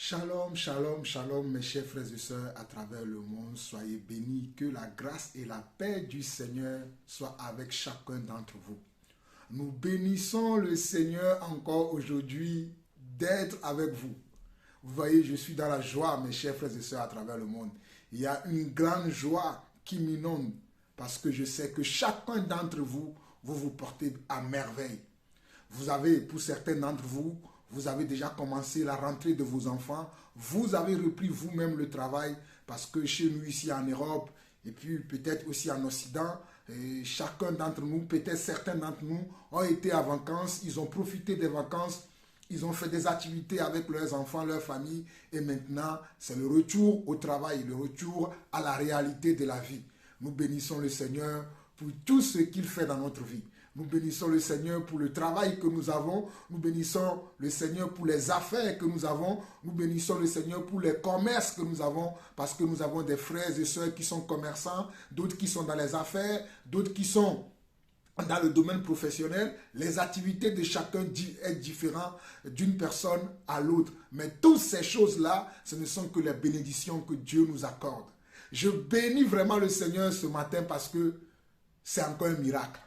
Shalom, shalom, shalom, mes chers frères et sœurs à travers le monde. Soyez bénis, que la grâce et la paix du Seigneur soient avec chacun d'entre vous. Nous bénissons le Seigneur encore aujourd'hui d'être avec vous. Vous voyez, je suis dans la joie, mes chers frères et sœurs à travers le monde. Il y a une grande joie qui m'inonde parce que je sais que chacun d'entre vous, vous vous portez à merveille. Vous avez, pour certains d'entre vous, vous avez déjà commencé la rentrée de vos enfants. Vous avez repris vous-même le travail parce que chez nous ici en Europe et puis peut-être aussi en Occident, chacun d'entre nous, peut-être certains d'entre nous ont été en vacances, ils ont profité des vacances, ils ont fait des activités avec leurs enfants, leurs familles et maintenant c'est le retour au travail, le retour à la réalité de la vie. Nous bénissons le Seigneur pour tout ce qu'il fait dans notre vie. Nous bénissons le Seigneur pour le travail que nous avons. Nous bénissons le Seigneur pour les affaires que nous avons. Nous bénissons le Seigneur pour les commerces que nous avons. Parce que nous avons des frères et sœurs qui sont commerçants, d'autres qui sont dans les affaires, d'autres qui sont dans le domaine professionnel. Les activités de chacun est différent d'une personne à l'autre. Mais toutes ces choses-là, ce ne sont que les bénédictions que Dieu nous accorde. Je bénis vraiment le Seigneur ce matin parce que c'est encore un miracle.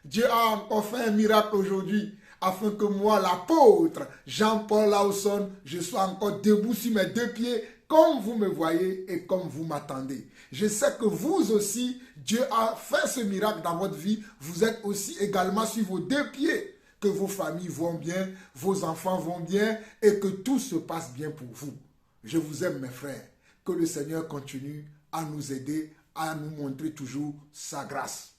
Dieu a encore fait un miracle aujourd'hui afin que moi, l'apôtre Jean-Paul Lawson, je sois encore debout sur mes deux pieds comme vous me voyez et comme vous m'attendez. Je sais que vous aussi, Dieu a fait ce miracle dans votre vie. Vous êtes aussi également sur vos deux pieds. Que vos familles vont bien, vos enfants vont bien et que tout se passe bien pour vous. Je vous aime mes frères. Que le Seigneur continue à nous aider, à nous montrer toujours sa grâce.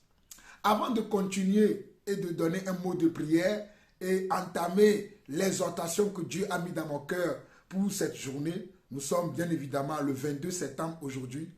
Avant de continuer et de donner un mot de prière et entamer l'exhortation que Dieu a mis dans mon cœur pour cette journée, nous sommes bien évidemment le 22 septembre aujourd'hui.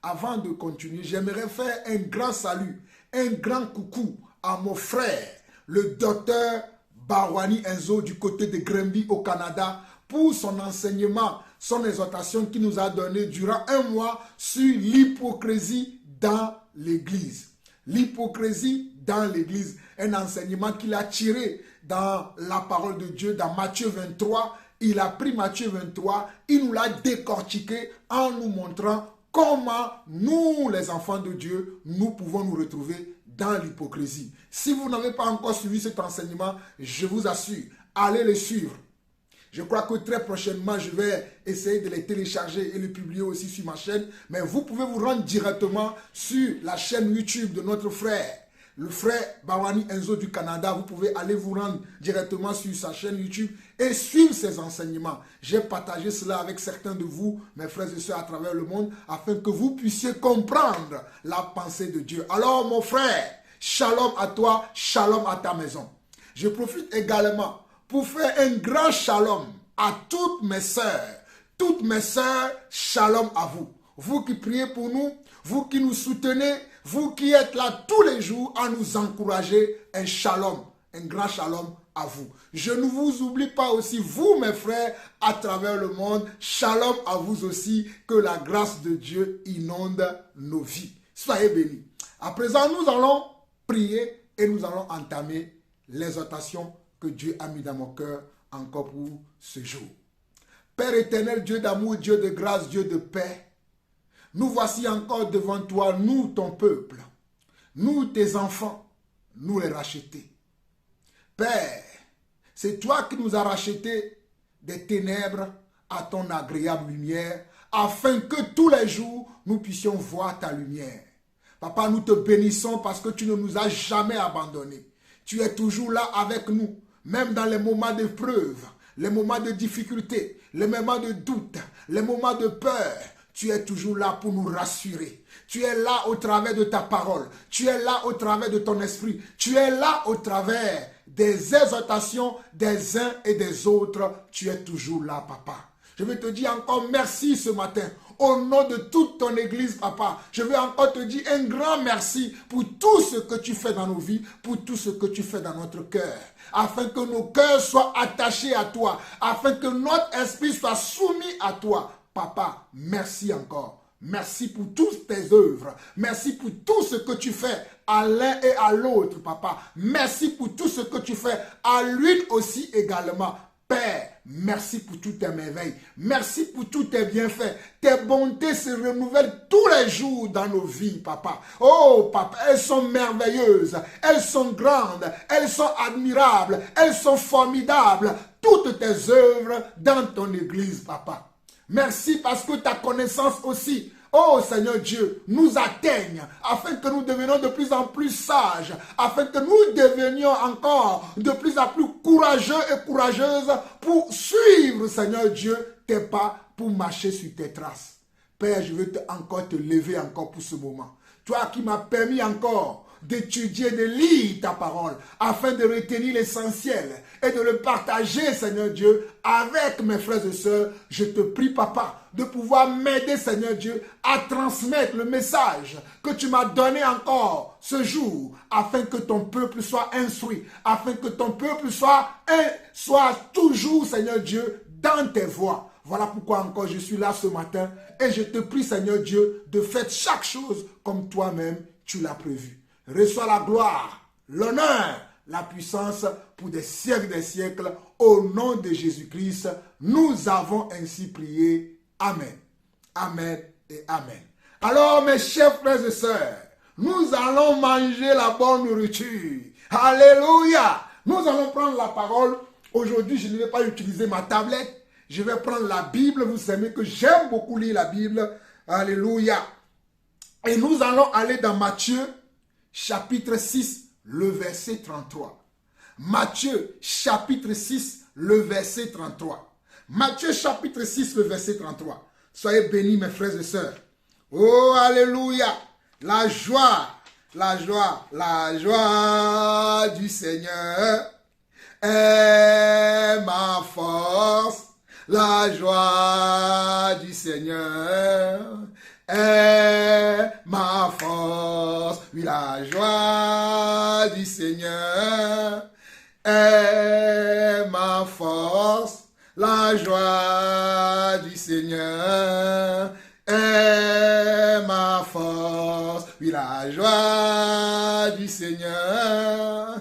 Avant de continuer, j'aimerais faire un grand salut, un grand coucou à mon frère, le docteur Barwani Enzo du côté de Granby au Canada pour son enseignement, son exhortation qu'il nous a donné durant un mois sur l'hypocrisie dans l'Église. L'hypocrisie dans l'Église, un enseignement qu'il a tiré dans la parole de Dieu, dans Matthieu 23. Il a pris Matthieu 23, il nous l'a décortiqué en nous montrant comment nous, les enfants de Dieu, nous pouvons nous retrouver dans l'hypocrisie. Si vous n'avez pas encore suivi cet enseignement, je vous assure, allez le suivre. Je crois que très prochainement, je vais essayer de les télécharger et les publier aussi sur ma chaîne. Mais vous pouvez vous rendre directement sur la chaîne YouTube de notre frère, le frère Barwani Enzo du Canada. Vous pouvez aller vous rendre directement sur sa chaîne YouTube et suivre ses enseignements. J'ai partagé cela avec certains de vous, mes frères et sœurs à travers le monde, afin que vous puissiez comprendre la pensée de Dieu. Alors mon frère, shalom à toi, shalom à ta maison. Je profite également pour faire un grand shalom à toutes mes sœurs, shalom à vous. Vous qui priez pour nous, vous qui nous soutenez, vous qui êtes là tous les jours à nous encourager, un shalom, un grand shalom à vous. Je ne vous oublie pas aussi, vous mes frères, à travers le monde, shalom à vous aussi, que la grâce de Dieu inonde nos vies. Soyez bénis. À présent, nous allons prier et nous allons entamer l'exhortation que Dieu a mis dans mon cœur encore pour ce jour. Père éternel, Dieu d'amour, Dieu de grâce, Dieu de paix, nous voici encore devant toi, nous ton peuple, nous tes enfants, nous les rachetés. Père, c'est toi qui nous as rachetés des ténèbres à ton agréable lumière, afin que tous les jours nous puissions voir ta lumière. Papa, nous te bénissons parce que tu ne nous as jamais abandonnés. Tu es toujours là avec nous. Même dans les moments d'épreuve, les moments de difficulté, les moments de doute, les moments de peur, tu es toujours là pour nous rassurer. Tu es là au travers de ta parole. Tu es là au travers de ton esprit. Tu es là au travers des exhortations des uns et des autres. Tu es toujours là, papa. Je veux te dire encore merci ce matin. Au nom de toute ton église, papa, je veux encore te dire un grand merci pour tout ce que tu fais dans nos vies, pour tout ce que tu fais dans notre cœur, afin que nos cœurs soient attachés à toi, afin que notre esprit soit soumis à toi. Papa, merci encore. Merci pour toutes tes œuvres. Merci pour tout ce que tu fais à l'un et à l'autre, papa. Merci pour tout ce que tu fais à l'une aussi également. Père, merci pour toutes tes merveilles. Merci pour tous tes bienfaits. Tes bontés se renouvellent tous les jours dans nos vies, papa. Oh, papa, elles sont merveilleuses. Elles sont grandes. Elles sont admirables. Elles sont formidables. Toutes tes œuvres dans ton église, papa. Merci parce que ta connaissance aussi, oh Seigneur Dieu, nous atteigne afin que nous devenions de plus en plus sages, afin que nous devenions encore de plus en plus courageux et courageuses pour suivre, Seigneur Dieu, tes pas, pour marcher sur tes traces. Père, je veux encore te lever encore pour ce moment. Toi qui m'as permis encore d'étudier, de lire ta parole, afin de retenir l'essentiel et de le partager, Seigneur Dieu, avec mes frères et sœurs. Je te prie, papa, de pouvoir m'aider, Seigneur Dieu, à transmettre le message que tu m'as donné encore ce jour, afin que ton peuple soit instruit, afin que ton peuple soit toujours, Seigneur Dieu, dans tes voies. Voilà pourquoi encore je suis là ce matin et je te prie, Seigneur Dieu, de faire chaque chose comme toi-même tu l'as prévu. Reçois la gloire, l'honneur, la puissance pour des siècles. Au nom de Jésus-Christ, nous avons ainsi prié. Amen. Amen et Amen. Alors, mes chers frères et sœurs, nous allons manger la bonne nourriture. Alléluia. Nous allons prendre la parole. Aujourd'hui, je ne vais pas utiliser ma tablette. Je vais prendre la Bible. Vous savez que j'aime beaucoup lire la Bible. Alléluia. Et nous allons aller dans Matthieu, chapitre 6, le verset 33. Matthieu, chapitre 6, le verset 33. Matthieu, chapitre 6, le verset 33. Soyez bénis, mes frères et sœurs. Oh, alléluia. La joie du Seigneur est ma force. La joie du Seigneur est ma force. Oui, la joie du Seigneur est ma force. La joie du Seigneur est ma force. Oui, la joie du Seigneur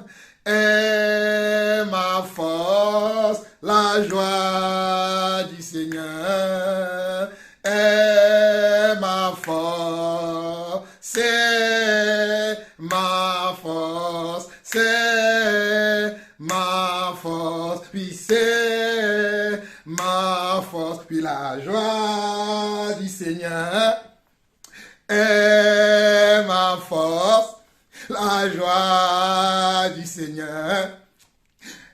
est ma force. La joie du Seigneur est ma force. C'est ma force. C'est ma force. Puis c'est ma force. Puis la joie du Seigneur est ma force. La joie du Seigneur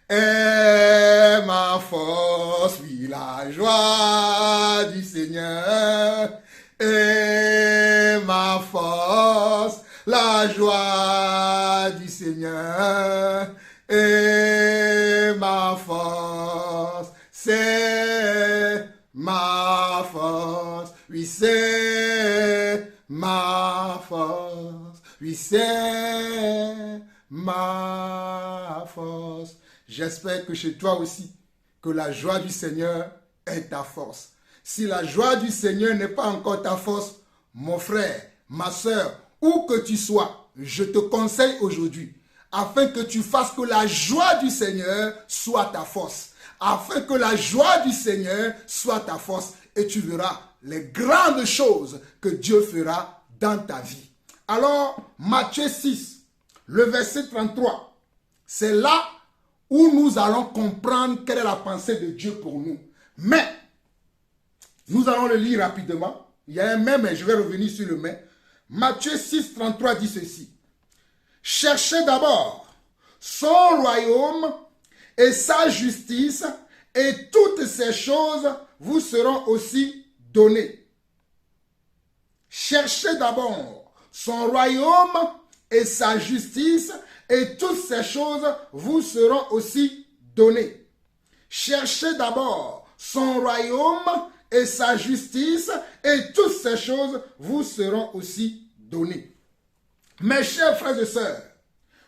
est ma force. Oui, la joie du Seigneur est ma force. La joie du Seigneur est ma force. C'est ma force. Oui, c'est ma force. Oui, c'est ma force. J'espère que chez toi aussi, que la joie du Seigneur est ta force. Si la joie du Seigneur n'est pas encore ta force, mon frère, ma soeur, où que tu sois, je te conseille aujourd'hui, afin que tu fasses que la joie du Seigneur soit ta force. Afin que la joie du Seigneur soit ta force. Et tu verras les grandes choses que Dieu fera dans ta vie. Alors, Matthieu 6, le verset 33, c'est là où nous allons comprendre quelle est la pensée de Dieu pour nous. Mais, nous allons le lire rapidement. Il y a un mais je vais revenir sur le mais. Matthieu 6, 33 dit ceci. Cherchez d'abord son royaume et sa justice, et toutes ces choses vous seront aussi données. Cherchez d'abord son royaume et sa justice, et toutes ces choses vous seront aussi données. Cherchez d'abord son royaume et sa justice, et toutes ces choses vous seront aussi données. Mes chers frères et sœurs,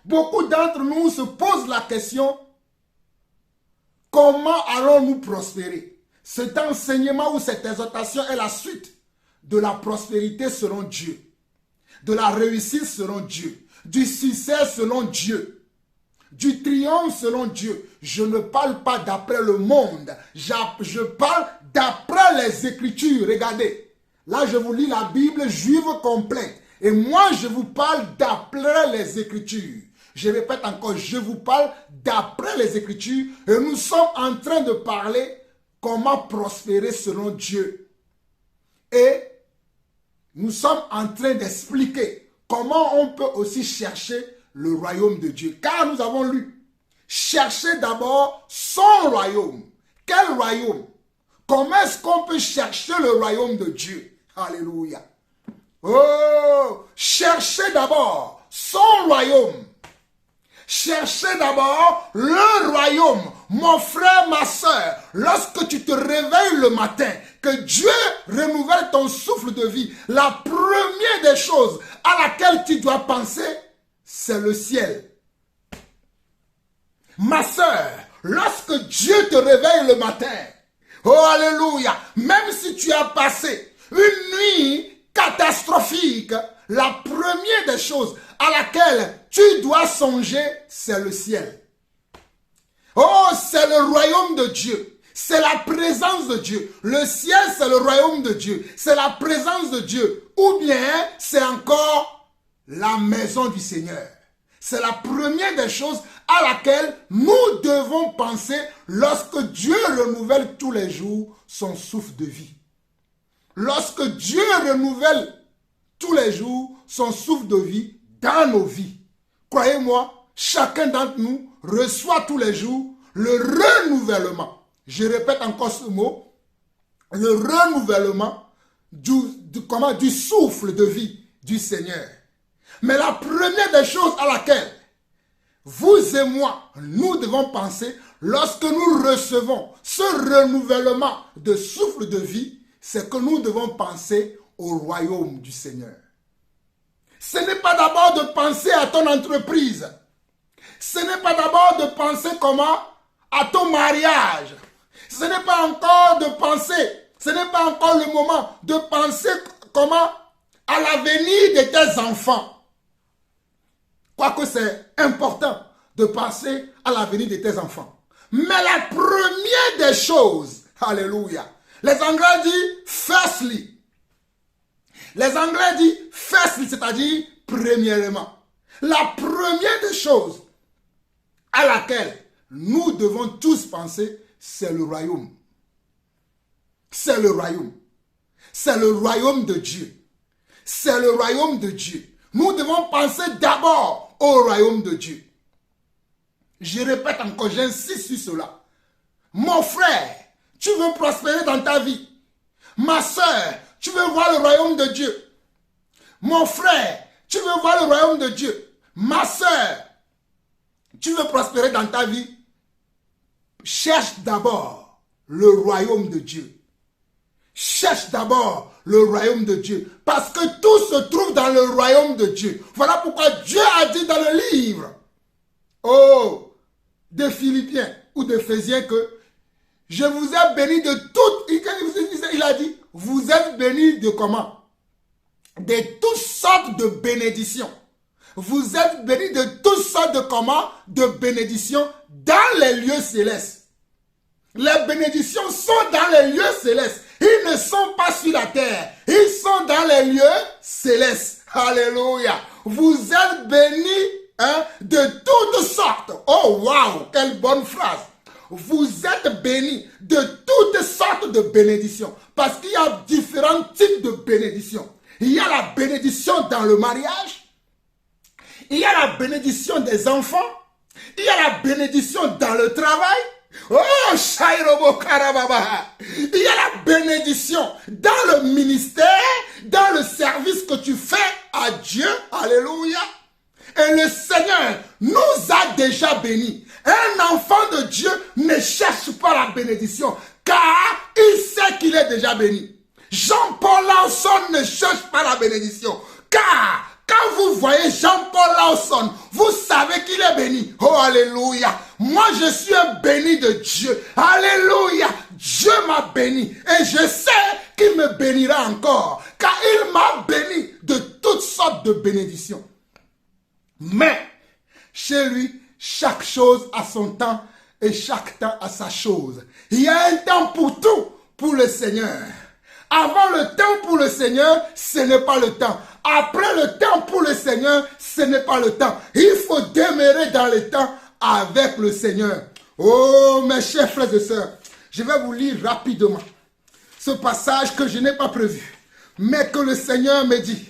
beaucoup d'entre nous se posent la question, comment allons-nous prospérer? Cet enseignement ou cette exhortation est la suite de la prospérité selon Dieu, de la réussite selon Dieu, du succès selon Dieu, du triomphe selon Dieu. je ne parle pas d'après le monde. Je parle d'après les Écritures. Regardez, là je vous lis la Bible juive complète. Et moi je vous parle d'après les Écritures. Je répète encore, je vous parle d'après les Écritures. Et nous sommes en train de parler comment prospérer selon Dieu. Et nous sommes en train d'expliquer comment on peut aussi chercher le royaume de Dieu. Car nous avons lu, cherchez d'abord son royaume. Quel royaume? Comment est-ce qu'on peut chercher le royaume de Dieu? Alléluia. Oh, cherchez d'abord son royaume. Cherchez d'abord le royaume. Mon frère, ma soeur, lorsque tu te réveilles le matin, que Dieu renouvelle ton souffle de vie, la première des choses à laquelle tu dois penser, c'est le ciel. Ma soeur, lorsque Dieu te réveille le matin, oh alléluia, même si tu as passé une nuit catastrophique, la première des choses à laquelle tu dois songer, c'est le ciel. Oh, c'est le royaume de Dieu. C'est la présence de Dieu. Le ciel, c'est le royaume de Dieu. C'est la présence de Dieu. Ou bien, c'est encore la maison du Seigneur. C'est la première des choses à laquelle nous devons penser lorsque Dieu renouvelle tous les jours son souffle de vie. Lorsque Dieu renouvelle tous les jours son souffle de vie dans nos vies. Croyez-moi, chacun d'entre nous reçoit tous les jours le renouvellement. Je répète encore ce mot, le renouvellement du souffle de vie du Seigneur. Mais la première des choses à laquelle vous et moi, nous devons penser lorsque nous recevons ce renouvellement de souffle de vie, c'est que nous devons penser au royaume du Seigneur. Ce n'est pas d'abord de penser à ton entreprise. Ce n'est pas d'abord de penser comment à ton mariage. Ce n'est pas encore de penser, ce n'est pas encore le moment de penser comment à l'avenir de tes enfants. Quoique c'est important de penser à l'avenir de tes enfants. Mais la première des choses, alléluia, les Anglais disent firstly. Les Anglais disent firstly, c'est-à-dire premièrement. La première des choses à laquelle nous devons tous penser, c'est le royaume. C'est le royaume. C'est le royaume de Dieu. C'est le royaume de Dieu. Nous devons penser d'abord au royaume de Dieu. Je répète encore, j'insiste sur cela. Mon frère, tu veux prospérer dans ta vie. Ma soeur, tu veux voir le royaume de Dieu. Mon frère, tu veux voir le royaume de Dieu. Ma soeur, tu veux prospérer dans ta vie. Cherche d'abord le royaume de Dieu. Cherche d'abord le royaume de Dieu. Parce que tout se trouve dans le royaume de Dieu. Voilà pourquoi Dieu a dit dans le livre, de Philippiens ou d'Éphésiens que je vous ai béni de toutes. Il a dit, vous êtes bénis de comment? De toutes sortes de bénédictions. Vous êtes bénis de toutes sortes de comment? De bénédictions dans les lieux célestes. Les bénédictions sont dans les lieux célestes. Ils ne sont pas sur la terre. Ils sont dans les lieux célestes. Alléluia. Vous êtes bénis de toutes sortes. Oh, waouh, quelle bonne phrase. Vous êtes bénis de toutes sortes de bénédictions. Parce qu'il y a différents types de bénédictions. Il y a la bénédiction dans le mariage. Il y a la bénédiction des enfants. Il y a la bénédiction dans le travail. Oh, Shairobo Karababa. Il y a la bénédiction dans le ministère, dans le service que tu fais à Dieu. Alléluia. Et le Seigneur nous a déjà bénis. Un enfant de Dieu ne cherche pas la bénédiction, car il sait qu'il est déjà béni. Jean-Paul Lawson ne cherche pas la bénédiction, car quand vous voyez Jean-Paul Lawson, vous savez qu'il est béni. Oh, alléluia. Moi, je suis un béni de Dieu. Alléluia. Dieu m'a béni. Et je sais qu'il me bénira encore, car il m'a béni de toutes sortes de bénédictions. Mais, chez lui, chaque chose a son temps et chaque temps a sa chose. Il y a un temps pour tout pour le Seigneur. Avant le temps pour le Seigneur, ce n'est pas le temps. Après le temps pour le Seigneur, ce n'est pas le temps. Il faut demeurer dans le temps avec le Seigneur. Oh, mes chers frères et sœurs, je vais vous lire rapidement ce passage que je n'ai pas prévu, mais que le Seigneur me dit.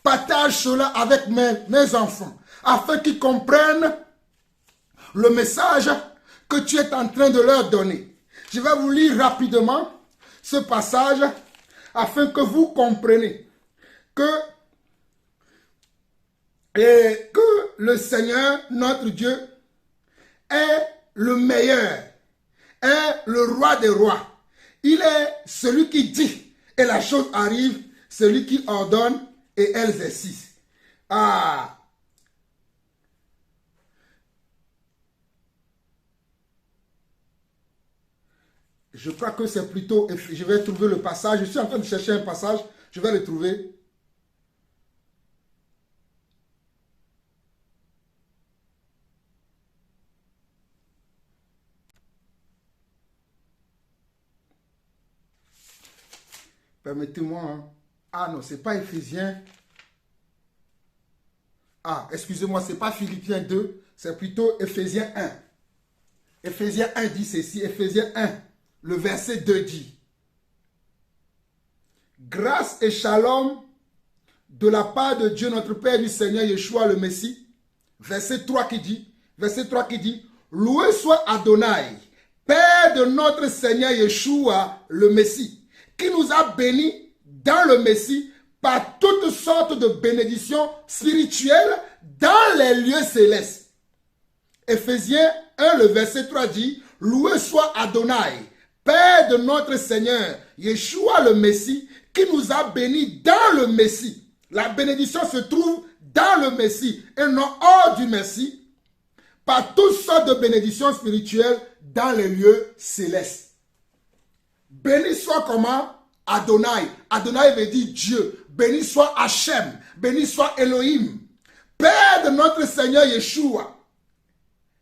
Partage cela avec mes enfants, afin qu'ils comprennent le message que tu es en train de leur donner. Je vais vous lire rapidement ce passage afin que vous compreniez que le Seigneur, notre Dieu, est le meilleur, est le roi des rois. Il est celui qui dit et la chose arrive, celui qui ordonne et elle exerce. Ah! Je crois que c'est plutôt... Je vais trouver le passage. Je suis en train de chercher un passage. Je vais le trouver. Permettez-moi. Hein. Ah non, ce n'est pas Éphésiens. Ah, excusez-moi, ce n'est pas Philippiens 2. C'est plutôt Éphésiens 1. Éphésiens 1 dit ceci. Éphésiens 1. Le verset 2 dit, grâce et shalom de la part de Dieu notre Père du Seigneur Yeshua le Messie. Verset 3 qui dit, loué soit Adonai, Père de notre Seigneur Yeshua le Messie, qui nous a bénis dans le Messie par toutes sortes de bénédictions spirituelles dans les lieux célestes. Éphésiens 1, le verset 3 dit, loué soit Adonai, Père de notre Seigneur, Yeshua le Messie, qui nous a bénis dans le Messie. La bénédiction se trouve dans le Messie et non hors du Messie, par toutes sortes de bénédictions spirituelles dans les lieux célestes. Béni soit comment? Adonai. Adonai veut dire Dieu. Béni soit Hachem. Béni soit Elohim. Père de notre Seigneur Yeshua,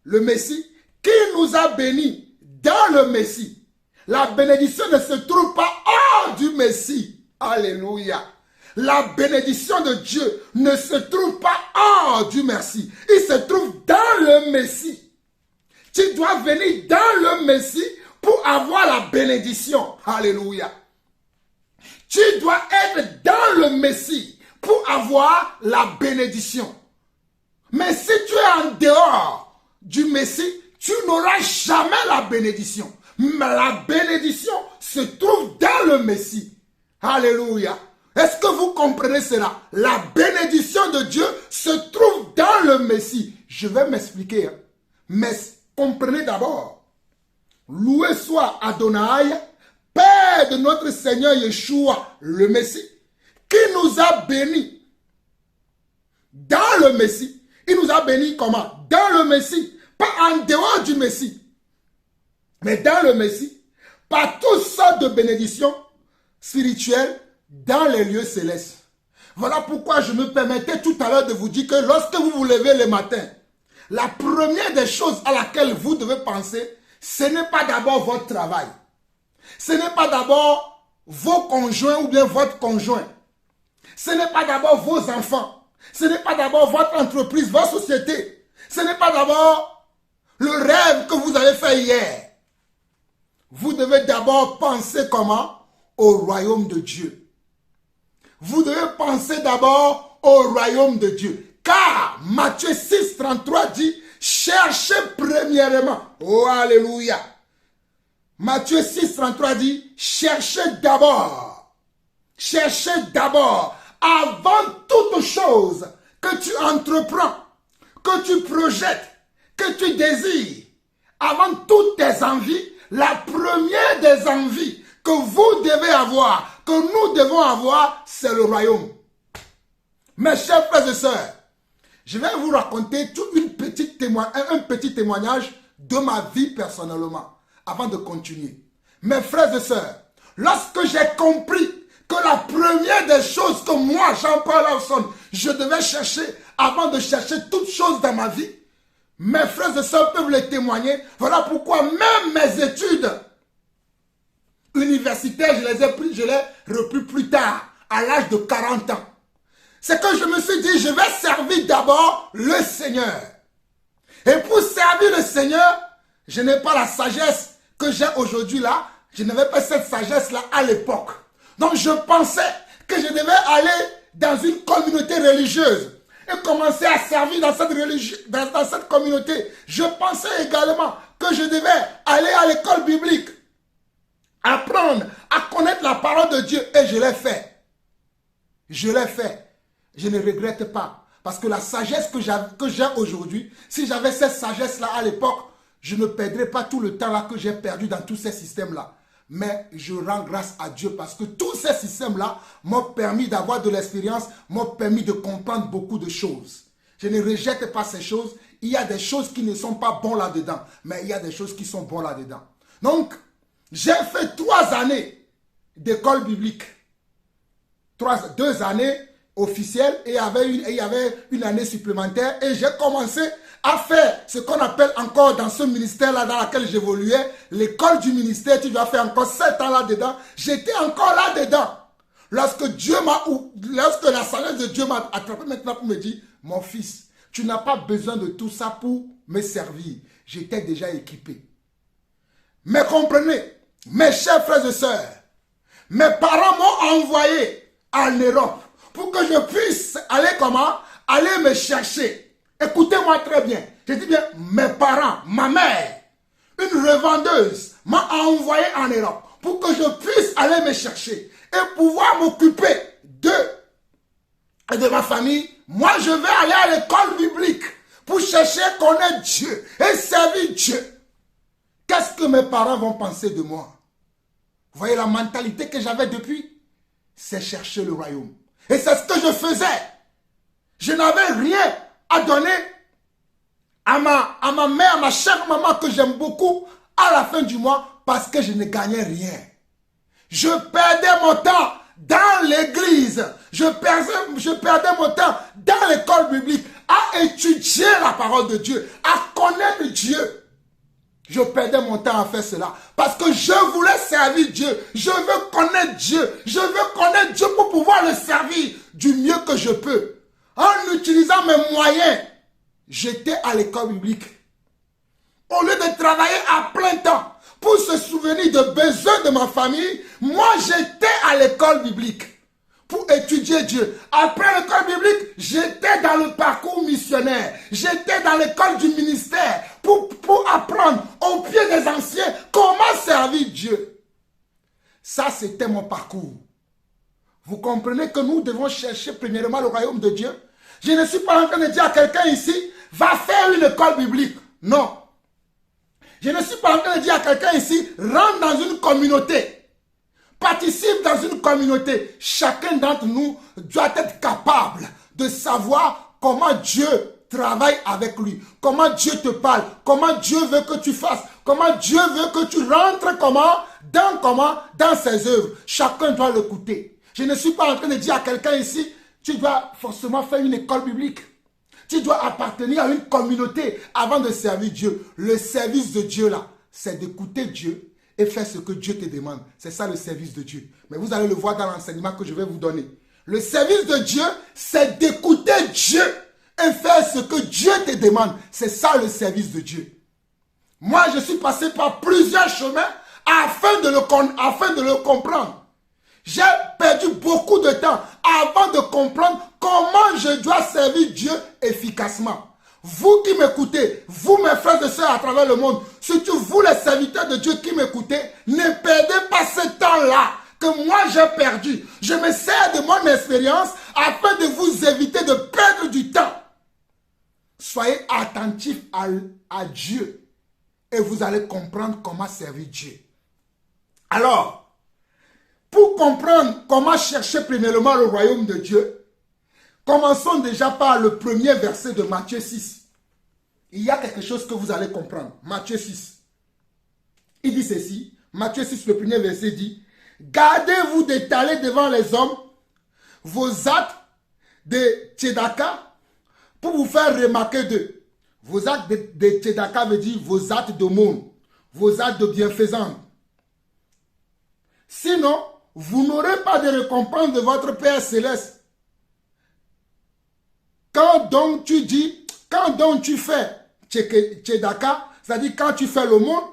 le Messie, qui nous a bénis dans le Messie. La bénédiction ne se trouve pas hors du Messie. Alléluia. La bénédiction de Dieu ne se trouve pas hors du Messie. Il se trouve dans le Messie. Tu dois venir dans le Messie pour avoir la bénédiction. Alléluia. Tu dois être dans le Messie pour avoir la bénédiction. Mais si tu es en dehors du Messie, tu n'auras jamais la bénédiction. Mais la bénédiction se trouve dans le Messie. Alléluia. Est-ce que vous comprenez cela? La bénédiction de Dieu se trouve dans le Messie. Je vais m'expliquer. Hein. Mais comprenez d'abord. Loué soit Adonai, Père de notre Seigneur Yeshua, le Messie, qui nous a bénis dans le Messie. Il nous a bénis comment? Dans le Messie. Pas en dehors du Messie. Mais dans le Messie, par toutes sortes de bénédictions spirituelles dans les lieux célestes. Voilà pourquoi je me permettais tout à l'heure de vous dire que lorsque vous vous levez le matin, la première des choses à laquelle vous devez penser, ce n'est pas d'abord votre travail. Ce n'est pas d'abord vos conjoints ou bien votre conjoint. Ce n'est pas d'abord vos enfants. Ce n'est pas d'abord votre entreprise, votre société. Ce n'est pas d'abord le rêve que vous avez fait hier. Vous devez d'abord penser comment? Au royaume de Dieu. Vous devez penser d'abord au royaume de Dieu. Car Matthieu 6, 33 dit, cherchez premièrement. Oh, alléluia. Matthieu 6, 33 dit, cherchez d'abord. Cherchez d'abord. Avant toute chose que tu entreprends, que tu projettes, que tu désires, avant toutes tes envies, la première des envies que vous devez avoir, que nous devons avoir, c'est le royaume. Mes chers frères et sœurs, je vais vous raconter un petit témoignage de ma vie personnellement, avant de continuer. Mes frères et sœurs, lorsque j'ai compris que la première des choses que moi, Jean-Paul Lawson, je devais chercher avant de chercher toutes choses dans ma vie, Mes frères et sœurs peuvent le témoigner. Voilà pourquoi même mes études universitaires, je les repris plus tard, à l'âge de 40 ans. C'est que je me suis dit, je vais servir d'abord le Seigneur. Et pour servir le Seigneur, je n'ai pas la sagesse que j'ai aujourd'hui là. Je n'avais pas cette sagesse là à l'époque. Donc je pensais que je devais aller dans une communauté religieuse et commencer à servir dans cette communauté. Je pensais également que je devais aller à l'école biblique, apprendre à connaître la parole de Dieu, et je l'ai fait. Je l'ai fait. Je ne regrette pas. Parce que la sagesse que j'ai aujourd'hui, si j'avais cette sagesse-là à l'époque, je ne perdrais pas tout le temps là que j'ai perdu dans tous ces systèmes-là. Mais je rends grâce à Dieu parce que tous ces systèmes-là m'ont permis d'avoir de l'expérience, m'ont permis de comprendre beaucoup de choses. Je ne rejette pas ces choses. Il y a des choses qui ne sont pas bonnes là-dedans, mais il y a des choses qui sont bonnes là-dedans. Donc, j'ai fait 3 années d'école biblique. 2 années officielles et il y avait une année supplémentaire. Et j'ai commencé à faire ce qu'on appelle encore dans ce ministère-là dans lequel j'évoluais, l'école du ministère. Tu dois faire encore 7 ans là-dedans. J'étais encore là-dedans. Lorsque la sagesse de Dieu m'a attrapé maintenant pour me dire, mon fils, tu n'as pas besoin de tout ça pour me servir. J'étais déjà équipé. Mais comprenez, mes chers frères et sœurs, mes parents m'ont envoyé en Europe pour que je puisse aller comment? Aller me chercher. Écoutez-moi très bien. Je dis bien, mes parents, ma mère, une revendeuse m'a envoyé en Europe pour que je puisse aller me chercher et pouvoir m'occuper de ma famille. Moi, je vais aller à l'école biblique pour chercher à connaître Dieu et servir Dieu. Qu'est-ce que mes parents vont penser de moi? Vous voyez la mentalité que j'avais depuis? C'est chercher le royaume. Et c'est ce que je faisais. Je n'avais rien à donner à ma mère, à ma chère maman que j'aime beaucoup à la fin du mois parce que je ne gagnais rien. Je perdais mon temps dans l'église. Je perdais mon temps dans l'école biblique à étudier la parole de Dieu, à connaître Dieu. Je perdais mon temps à faire cela parce que je voulais servir Dieu. Je veux connaître Dieu. Je veux connaître Dieu pour pouvoir le servir du mieux que je peux. En utilisant mes moyens, j'étais à l'école biblique. Au lieu de travailler à plein temps pour se souvenir de besoins de ma famille, moi j'étais à l'école biblique pour étudier Dieu. Après l'école biblique, j'étais dans le parcours missionnaire. J'étais dans l'école du ministère pour apprendre au pied des anciens comment servir Dieu. Ça, c'était mon parcours. Vous comprenez que nous devons chercher premièrement le royaume de Dieu? Je ne suis pas en train de dire à quelqu'un ici, va faire une école biblique. Non. Je ne suis pas en train de dire à quelqu'un ici, rentre dans une communauté. Participe dans une communauté. Chacun d'entre nous doit être capable de savoir comment Dieu travaille avec lui. Comment Dieu te parle. Comment Dieu veut que tu fasses. Comment Dieu veut que tu rentres dans ses œuvres. Chacun doit l'écouter. Je ne suis pas en train de dire à quelqu'un ici, tu dois forcément faire une école biblique. Tu dois appartenir à une communauté avant de servir Dieu. Le service de Dieu là, c'est d'écouter Dieu et faire ce que Dieu te demande. C'est ça le service de Dieu. Mais vous allez le voir dans l'enseignement que je vais vous donner. Le service de Dieu, c'est d'écouter Dieu et faire ce que Dieu te demande. C'est ça le service de Dieu. Moi, je suis passé par plusieurs chemins afin de le comprendre. J'ai perdu beaucoup de temps avant de comprendre comment je dois servir Dieu efficacement. Vous qui m'écoutez, vous mes frères et sœurs à travers le monde, surtout vous les serviteurs de Dieu qui m'écoutez, ne perdez pas ce temps-là que moi j'ai perdu. Je me sers de mon expérience afin de vous éviter de perdre du temps. Soyez attentifs à Dieu et vous allez comprendre comment servir Dieu. Alors, pour comprendre comment chercher premièrement le royaume de Dieu, commençons déjà par le premier verset de Matthieu 6. Il y a quelque chose que vous allez comprendre. Matthieu 6. Il dit ceci. Matthieu 6, le premier verset dit, « Gardez-vous d'étaler devant les hommes vos actes de tzedaka pour vous faire remarquer d'eux. Vos actes de tzedaka veut dire vos actes d'aumône, vos actes de bienfaisance. Sinon, vous n'aurez pas de récompense de votre Père Céleste. Quand donc tu fais tzedaka, c'est-à-dire quand tu fais l'aumône,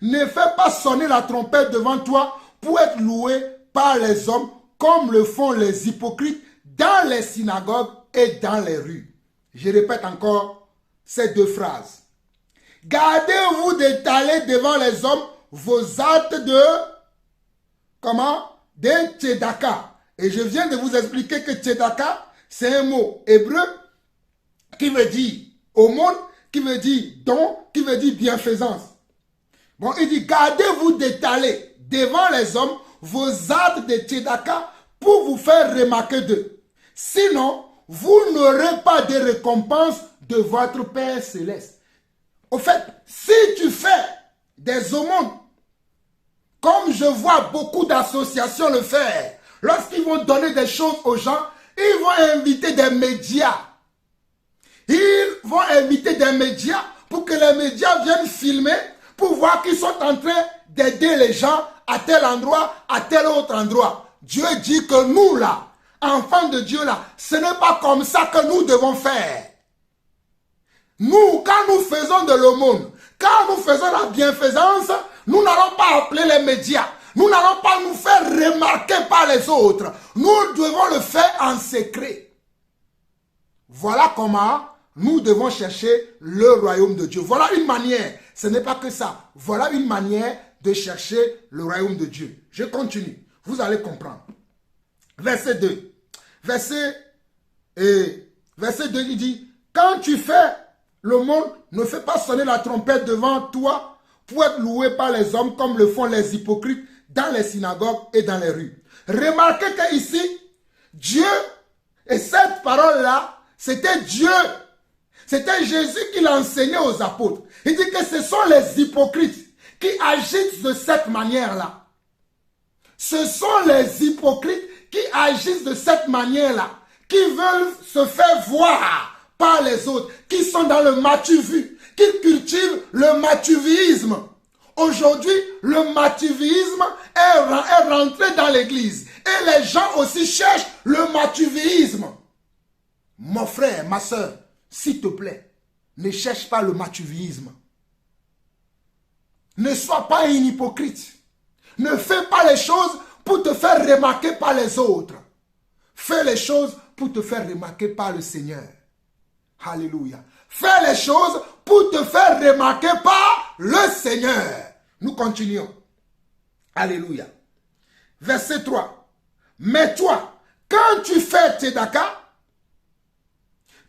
ne fais pas sonner la trompette devant toi pour être loué par les hommes comme le font les hypocrites dans les synagogues et dans les rues. Je répète encore ces deux phrases. Gardez-vous d'étaler devant les hommes vos actes de, de tzedaka. Et je viens de vous expliquer que tzedaka, c'est un mot hébreu qui veut dire aumône, qui veut dire don, qui veut dire bienfaisance. Bon, il dit, gardez-vous d'étaler devant les hommes vos actes de tzedaka pour vous faire remarquer d'eux. Sinon, vous n'aurez pas de récompense de votre Père Céleste. Au fait, si tu fais des aumônes, comme je vois beaucoup d'associations le faire, lorsqu'ils vont donner des choses aux gens, ils vont inviter des médias. Ils vont inviter des médias pour que les médias viennent filmer pour voir qu'ils sont en train d'aider les gens à tel endroit, à tel autre endroit. Dieu dit que nous là, enfants de Dieu là, ce n'est pas comme ça que nous devons faire. Nous, quand nous faisons de l'aumône, quand nous faisons la bienfaisance, nous n'allons pas appeler les médias. Nous n'allons pas nous faire remarquer par les autres. Nous devons le faire en secret. Voilà comment nous devons chercher le royaume de Dieu. Voilà une manière. Ce n'est pas que ça. Voilà une manière de chercher le royaume de Dieu. Je continue. Vous allez comprendre. Verset 2. Verset 2, il dit, quand tu fais le monde, ne fais pas sonner la trompette devant toi pour être loué par les hommes comme le font les hypocrites dans les synagogues et dans les rues. Remarquez qu'ici, Dieu, et cette parole-là, c'était Dieu. C'était Jésus qui l'a enseigné aux apôtres. Il dit que ce sont les hypocrites qui agissent de cette manière-là. Ce sont les hypocrites qui agissent de cette manière-là, qui veulent se faire voir par les autres, qui sont dans le matu-vu, qui cultivent le matu-visme. Aujourd'hui, le matu-visme est rentré dans l'église. Et les gens aussi cherchent le matu-visme. Mon frère, ma soeur, s'il te plaît, ne cherche pas le matu-visme. Ne sois pas un hypocrite. Ne fais pas les choses pour te faire remarquer par les autres. Fais les choses pour te faire remarquer par le Seigneur. Alléluia. Fais les choses pour te faire remarquer par le Seigneur. Nous continuons. Alléluia. Verset 3. Mais toi, quand tu fais tzedaka,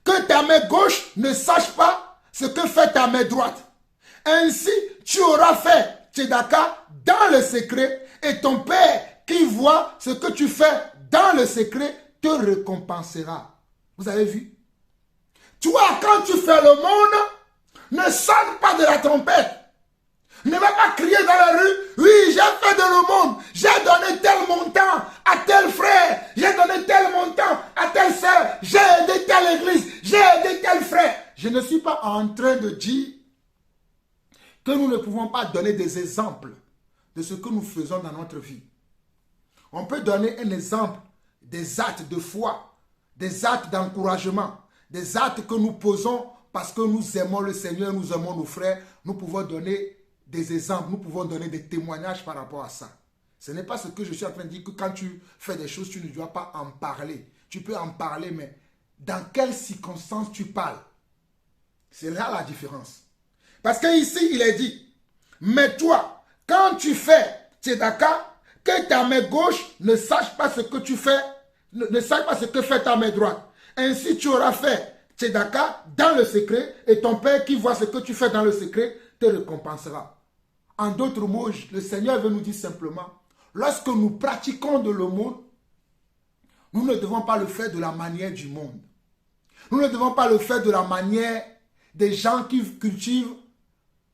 que ta main gauche ne sache pas ce que fait ta main droite. Ainsi, tu auras fait tzedaka dans le secret et ton Père qui voit ce que tu fais dans le secret te récompensera. Vous avez vu? Toi, quand tu fais le monde, ne sonne pas de la trompette. Ne va pas crier dans la rue, oui, j'ai fait de l'aumône, j'ai donné tel montant à tel frère, j'ai donné tel montant à telle sœur, j'ai aidé telle église, j'ai aidé tel frère. Je ne suis pas en train de dire que nous ne pouvons pas donner des exemples de ce que nous faisons dans notre vie. On peut donner un exemple des actes de foi, des actes d'encouragement, des actes que nous posons parce que nous aimons le Seigneur, nous aimons nos frères. Nous pouvons donner des exemples, nous pouvons donner des témoignages par rapport à ça. Ce n'est pas ce que je suis en train de dire, que quand tu fais des choses, tu ne dois pas en parler. Tu peux en parler, mais dans quelles circonstances tu parles? C'est là la différence. Parce qu'ici, il est dit, mais toi, quand tu fais tzedaka, que ta main gauche ne sache pas ce que tu fais, ne sache pas ce que fait ta main droite. Ainsi, tu auras fait tzedaka dans le secret et ton Père qui voit ce que tu fais dans le secret te récompensera. En d'autres mots, le Seigneur veut nous dire simplement, lorsque nous pratiquons de l'aumône, nous ne devons pas le faire de la manière du monde. Nous ne devons pas le faire de la manière des gens qui cultivent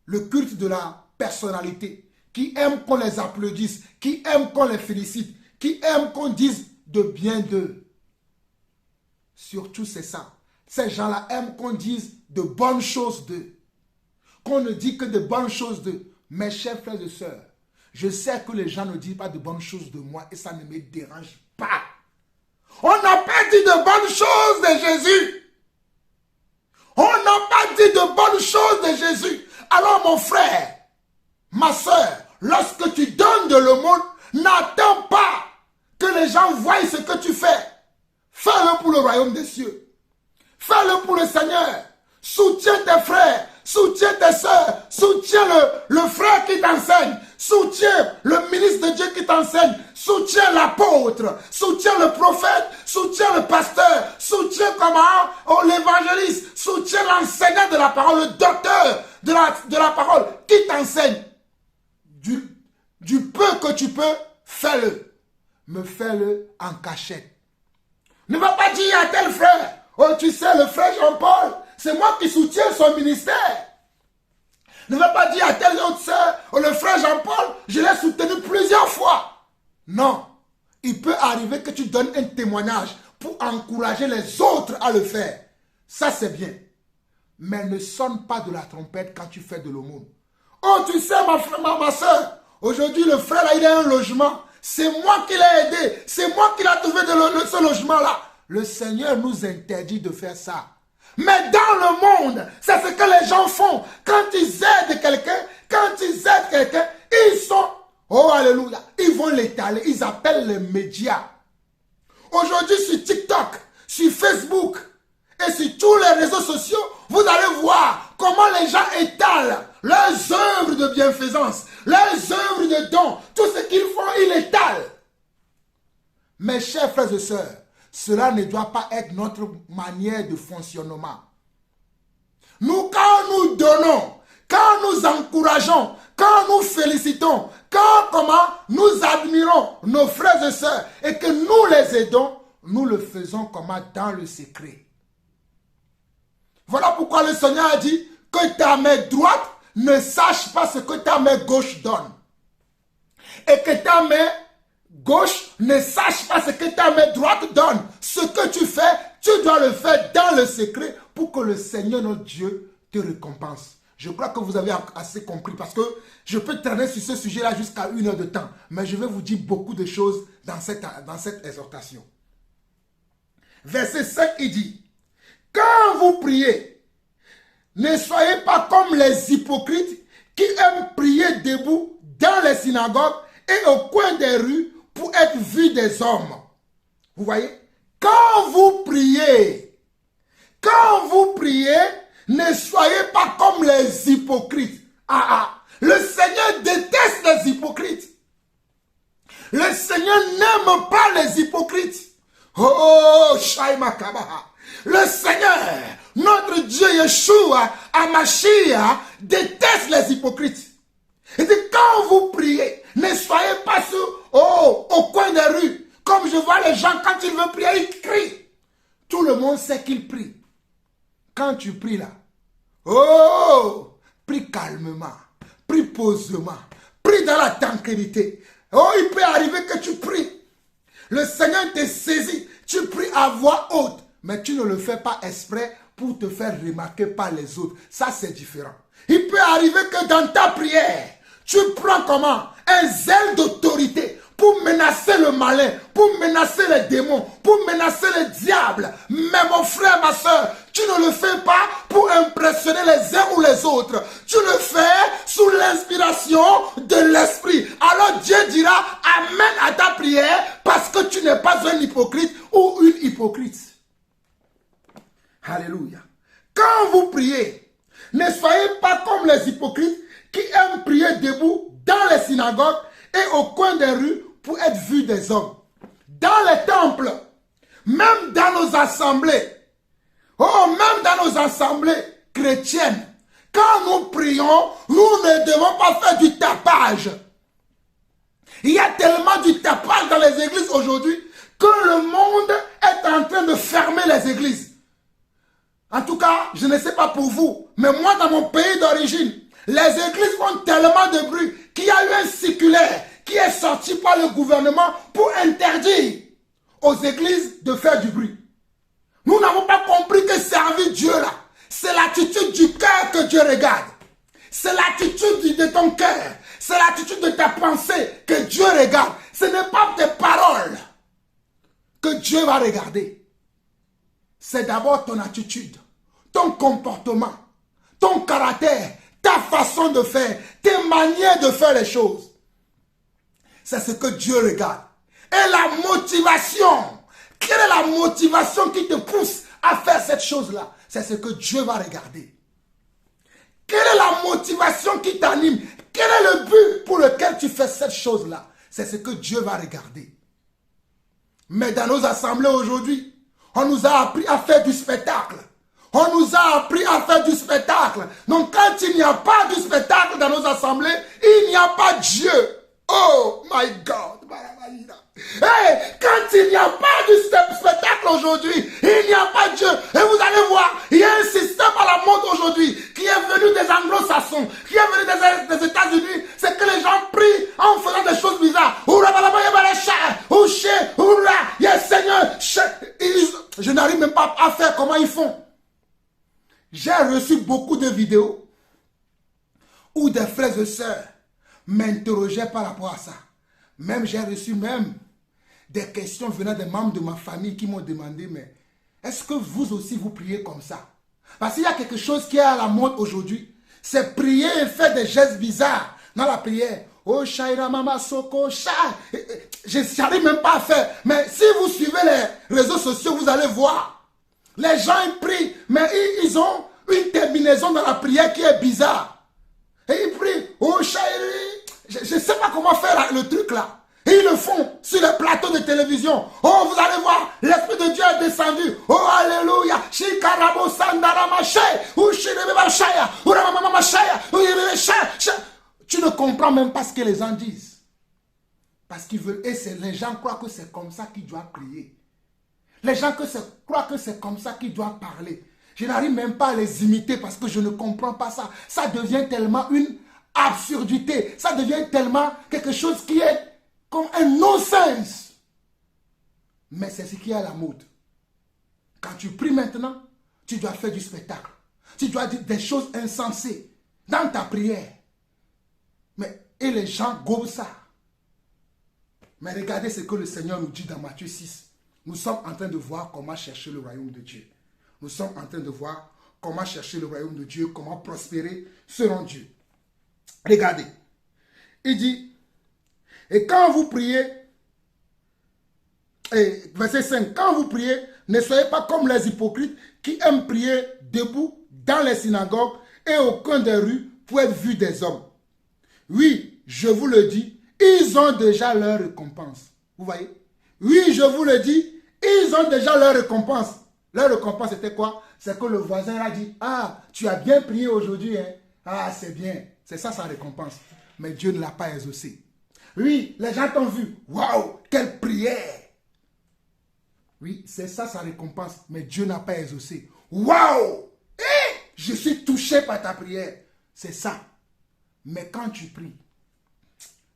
le culte de la personnalité, qui aiment qu'on les applaudisse, qui aiment qu'on les félicite, qui aiment qu'on dise de bien d'eux. Surtout c'est ça. Ces gens-là aiment qu'on dise de bonnes choses d'eux. Qu'on ne dit que de bonnes choses d'eux. Mes chers frères et sœurs, je sais que les gens ne disent pas de bonnes choses de moi et ça ne me dérange pas. On n'a pas dit de bonnes choses de Jésus. On n'a pas dit de bonnes choses de Jésus. Alors mon frère, ma soeur, lorsque tu donnes de l'aumône, n'attends pas que les gens voient ce que tu fais. Fais-le pour le royaume des cieux. Fais-le pour le Seigneur. Soutiens tes frères, soutiens tes soeurs, soutiens le frère qui t'enseigne, soutiens le ministre de Dieu qui t'enseigne, soutiens l'apôtre, soutiens le prophète, soutiens le pasteur, soutiens comment l'évangéliste, soutiens l'enseignant de la parole, le docteur de la parole qui t'enseigne. Du peu que tu peux, fais-le. Mais fais-le en cachette. Ne va pas dire à tel frère, oh tu sais le frère Jean-Paul, c'est moi qui soutiens son ministère. Ne va pas dire à telle autre sœur, oh, le frère Jean-Paul, je l'ai soutenu plusieurs fois. Non. Il peut arriver que tu donnes un témoignage pour encourager les autres à le faire. Ça, c'est bien. Mais ne sonne pas de la trompette quand tu fais de l'aumône. Oh, tu sais, ma soeur, aujourd'hui, le frère, là, il a un logement. C'est moi qui l'ai aidé. C'est moi qui l'ai trouvé ce logement-là. Le Seigneur nous interdit de faire ça. Mais dans le monde, c'est ce que les gens font. Quand ils aident quelqu'un, ils sont, oh alléluia, ils vont l'étaler, ils appellent les médias. Aujourd'hui sur TikTok, sur Facebook et sur tous les réseaux sociaux, vous allez voir comment les gens étalent leurs œuvres de bienfaisance, leurs œuvres de dons, tout ce qu'ils font, ils l'étalent. Mes chers frères et sœurs, cela ne doit pas être notre manière de fonctionnement. Nous, quand nous donnons, quand nous encourageons, quand nous félicitons, quand nous admirons nos frères et sœurs et que nous les aidons, nous le faisons dans le secret. Voilà pourquoi le Seigneur a dit que ta main droite ne sache pas ce que ta main gauche donne. Et que ta main gauche ne sache pas ce que ta main droite donne. Ce que tu fais, tu dois le faire dans le secret pour que le Seigneur notre Dieu te récompense. Je crois que vous avez assez compris parce que je peux traîner sur ce sujet-là jusqu'à 1 heure de temps. Mais je vais vous dire beaucoup de choses dans cette exhortation. Verset 5, il dit, quand vous priez, ne soyez pas comme les hypocrites qui aiment prier debout dans les synagogues et au coin des rues pour être vus des hommes. Vous voyez? Quand vous priez, ne soyez pas comme les hypocrites. Le Seigneur déteste les hypocrites. Le Seigneur n'aime pas les hypocrites. Oh, Shaima Kabaha. Le Seigneur, notre Dieu Yeshua, Amashia, déteste les hypocrites. Il dit, quand vous priez, ne soyez pas au coin des rues. Comme je vois les gens, quand ils veulent prier, ils crient. Tout le monde sait qu'ils prient. Quand tu pries là, oh, prie calmement, prie posément, prie dans la tranquillité. Oh, il peut arriver que tu pries. Le Seigneur te saisit, tu pries à voix haute, mais tu ne le fais pas exprès pour te faire remarquer par les autres. Ça, c'est différent. Il peut arriver que dans ta prière, tu prends un zèle d'autorité pour menacer le malin, pour menacer les démons, pour menacer le diable. Mais mon frère, ma soeur, tu ne le fais pas pour impressionner les uns ou les autres. Tu le fais sous l'inspiration de l'esprit. Alors Dieu dira amen à ta prière parce que tu n'es pas un hypocrite ou une hypocrite. Alléluia. Quand vous priez, ne soyez pas comme les hypocrites qui aiment prier debout dans les synagogues et au coin des rues pour être vus des hommes. Dans les temples, même dans nos assemblées, même dans nos assemblées chrétiennes, quand nous prions, nous ne devons pas faire du tapage. Il y a tellement du tapage dans les églises aujourd'hui que le monde est en train de fermer les églises. En tout cas, je ne sais pas pour vous, mais moi dans mon pays d'origine, les églises font tellement de bruit qu'il y a eu un circulaire qui est sorti par le gouvernement pour interdire aux églises de faire du bruit. Nous Nous n'avons pas compris que servir Dieu là, c'est l'attitude du cœur que Dieu regarde. C'est l'attitude de ton cœur. C'est l'attitude de ta pensée que Dieu regarde. Ce n'est pas tes paroles que Dieu va regarder. C'est d'abord ton attitude, ton comportement, ton caractère, ta façon de faire, tes manières de faire les choses. C'est ce que Dieu regarde. Et la motivation, quelle est la motivation qui te pousse à faire cette chose-là? C'est ce que Dieu va regarder. Quelle est la motivation qui t'anime? Quel est le but pour lequel tu fais cette chose-là? C'est ce que Dieu va regarder. Mais dans nos assemblées aujourd'hui, on nous a appris à faire du spectacle. On nous a appris à faire du spectacle. Donc quand il n'y a pas de spectacle dans nos assemblées, il n'y a pas Dieu. Oh my God. Hey, quand il n'y a pas de spectacle aujourd'hui, il n'y a pas Dieu. Et vous allez voir, il y a un système à la mode aujourd'hui qui est venu des anglo-saxons, qui est venu des États-Unis. C'est que les gens prient en faisant des choses bizarres. Je n'arrive même pas à faire comment ils font. J'ai reçu beaucoup de vidéos où des frères et sœurs m'interrogeaient par rapport à ça. Même j'ai reçu des questions venant des membres de ma famille qui m'ont demandé, mais est-ce que vous aussi vous priez comme ça? Parce qu'il y a quelque chose qui est à la mode aujourd'hui. C'est prier et faire des gestes bizarres dans la prière. Oh, Shaira Mama Soko, je n'arrive même pas à faire. Mais si vous suivez les réseaux sociaux, vous allez voir. Les gens ils prient, mais ils ont une terminaison dans la prière qui est bizarre. Et ils prient, oh Shairi. Je ne sais pas comment faire le truc là. Et ils le font sur les plateaux de télévision. Oh, vous allez voir, l'Esprit de Dieu est descendu. Oh, alléluia. Tu ne comprends même pas ce que les gens disent. Parce qu'ils veulent, et les gens croient que c'est comme ça qu'ils doivent prier. Les gens croient que c'est comme ça qu'ils doivent parler. Je n'arrive même pas à les imiter parce que je ne comprends pas ça. Ça devient tellement une absurdité. Ça devient tellement quelque chose qui est comme un non-sens. Mais c'est ce qui est à la mode. Quand tu pries maintenant, tu dois faire du spectacle. Tu dois dire des choses insensées dans ta prière. Et les gens gobent ça. Mais regardez ce que le Seigneur nous dit dans Matthieu 6. Nous sommes en train de voir comment chercher le royaume de Dieu. Nous sommes en train de voir comment chercher le royaume de Dieu, comment prospérer selon Dieu. Regardez. Il dit, et quand vous priez, verset 5, quand vous priez, ne soyez pas comme les hypocrites qui aiment prier debout dans les synagogues et au coin des rues pour être vus des hommes. Oui, je vous le dis, ils ont déjà leur récompense. Vous voyez? Oui, je vous le dis, ils ont déjà leur récompense. Leur récompense c'était quoi? C'est que le voisin a dit, ah, tu as bien prié aujourd'hui, hein? Ah, c'est bien. C'est ça sa récompense. Mais Dieu ne l'a pas exaucé. Oui, les gens t'ont vu. Waouh, quelle prière. Oui, c'est ça sa récompense. Mais Dieu n'a pas exaucé. Waouh, je suis touché par ta prière. C'est ça. Mais quand tu pries,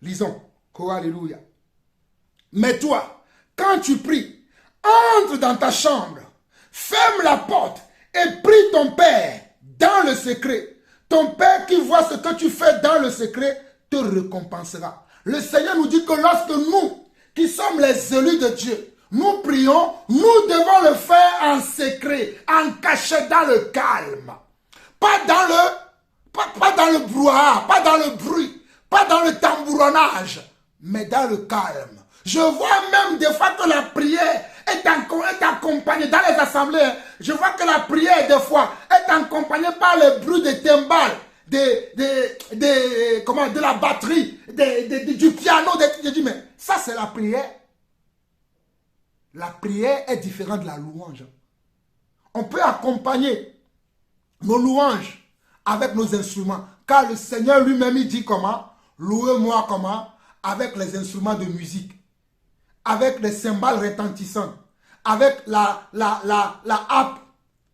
lisons. Oh, alléluia. Mais toi, quand tu pries, entre dans ta chambre, ferme la porte et prie ton Père dans le secret. Ton Père qui voit ce que tu fais dans le secret te récompensera. Le Seigneur nous dit que lorsque nous, qui sommes les élus de Dieu, nous prions, nous devons le faire en secret, en cachette, dans le calme. Pas dans le brouhaha, pas dans le bruit, pas dans le tambouronnage, mais dans le calme. Je vois même des fois que la prière est accompagnée dans les assemblées. Je vois que la prière des fois est accompagnée par le bruit des timbales, de la batterie, du piano. Je dis, mais ça c'est la prière. La prière est différente de la louange. On peut accompagner nos louanges avec nos instruments. Car le Seigneur lui-même, il dit comment? Louez-moi comment? Avec les instruments de musique. Avec les cymbales retentissantes. Avec la harpe.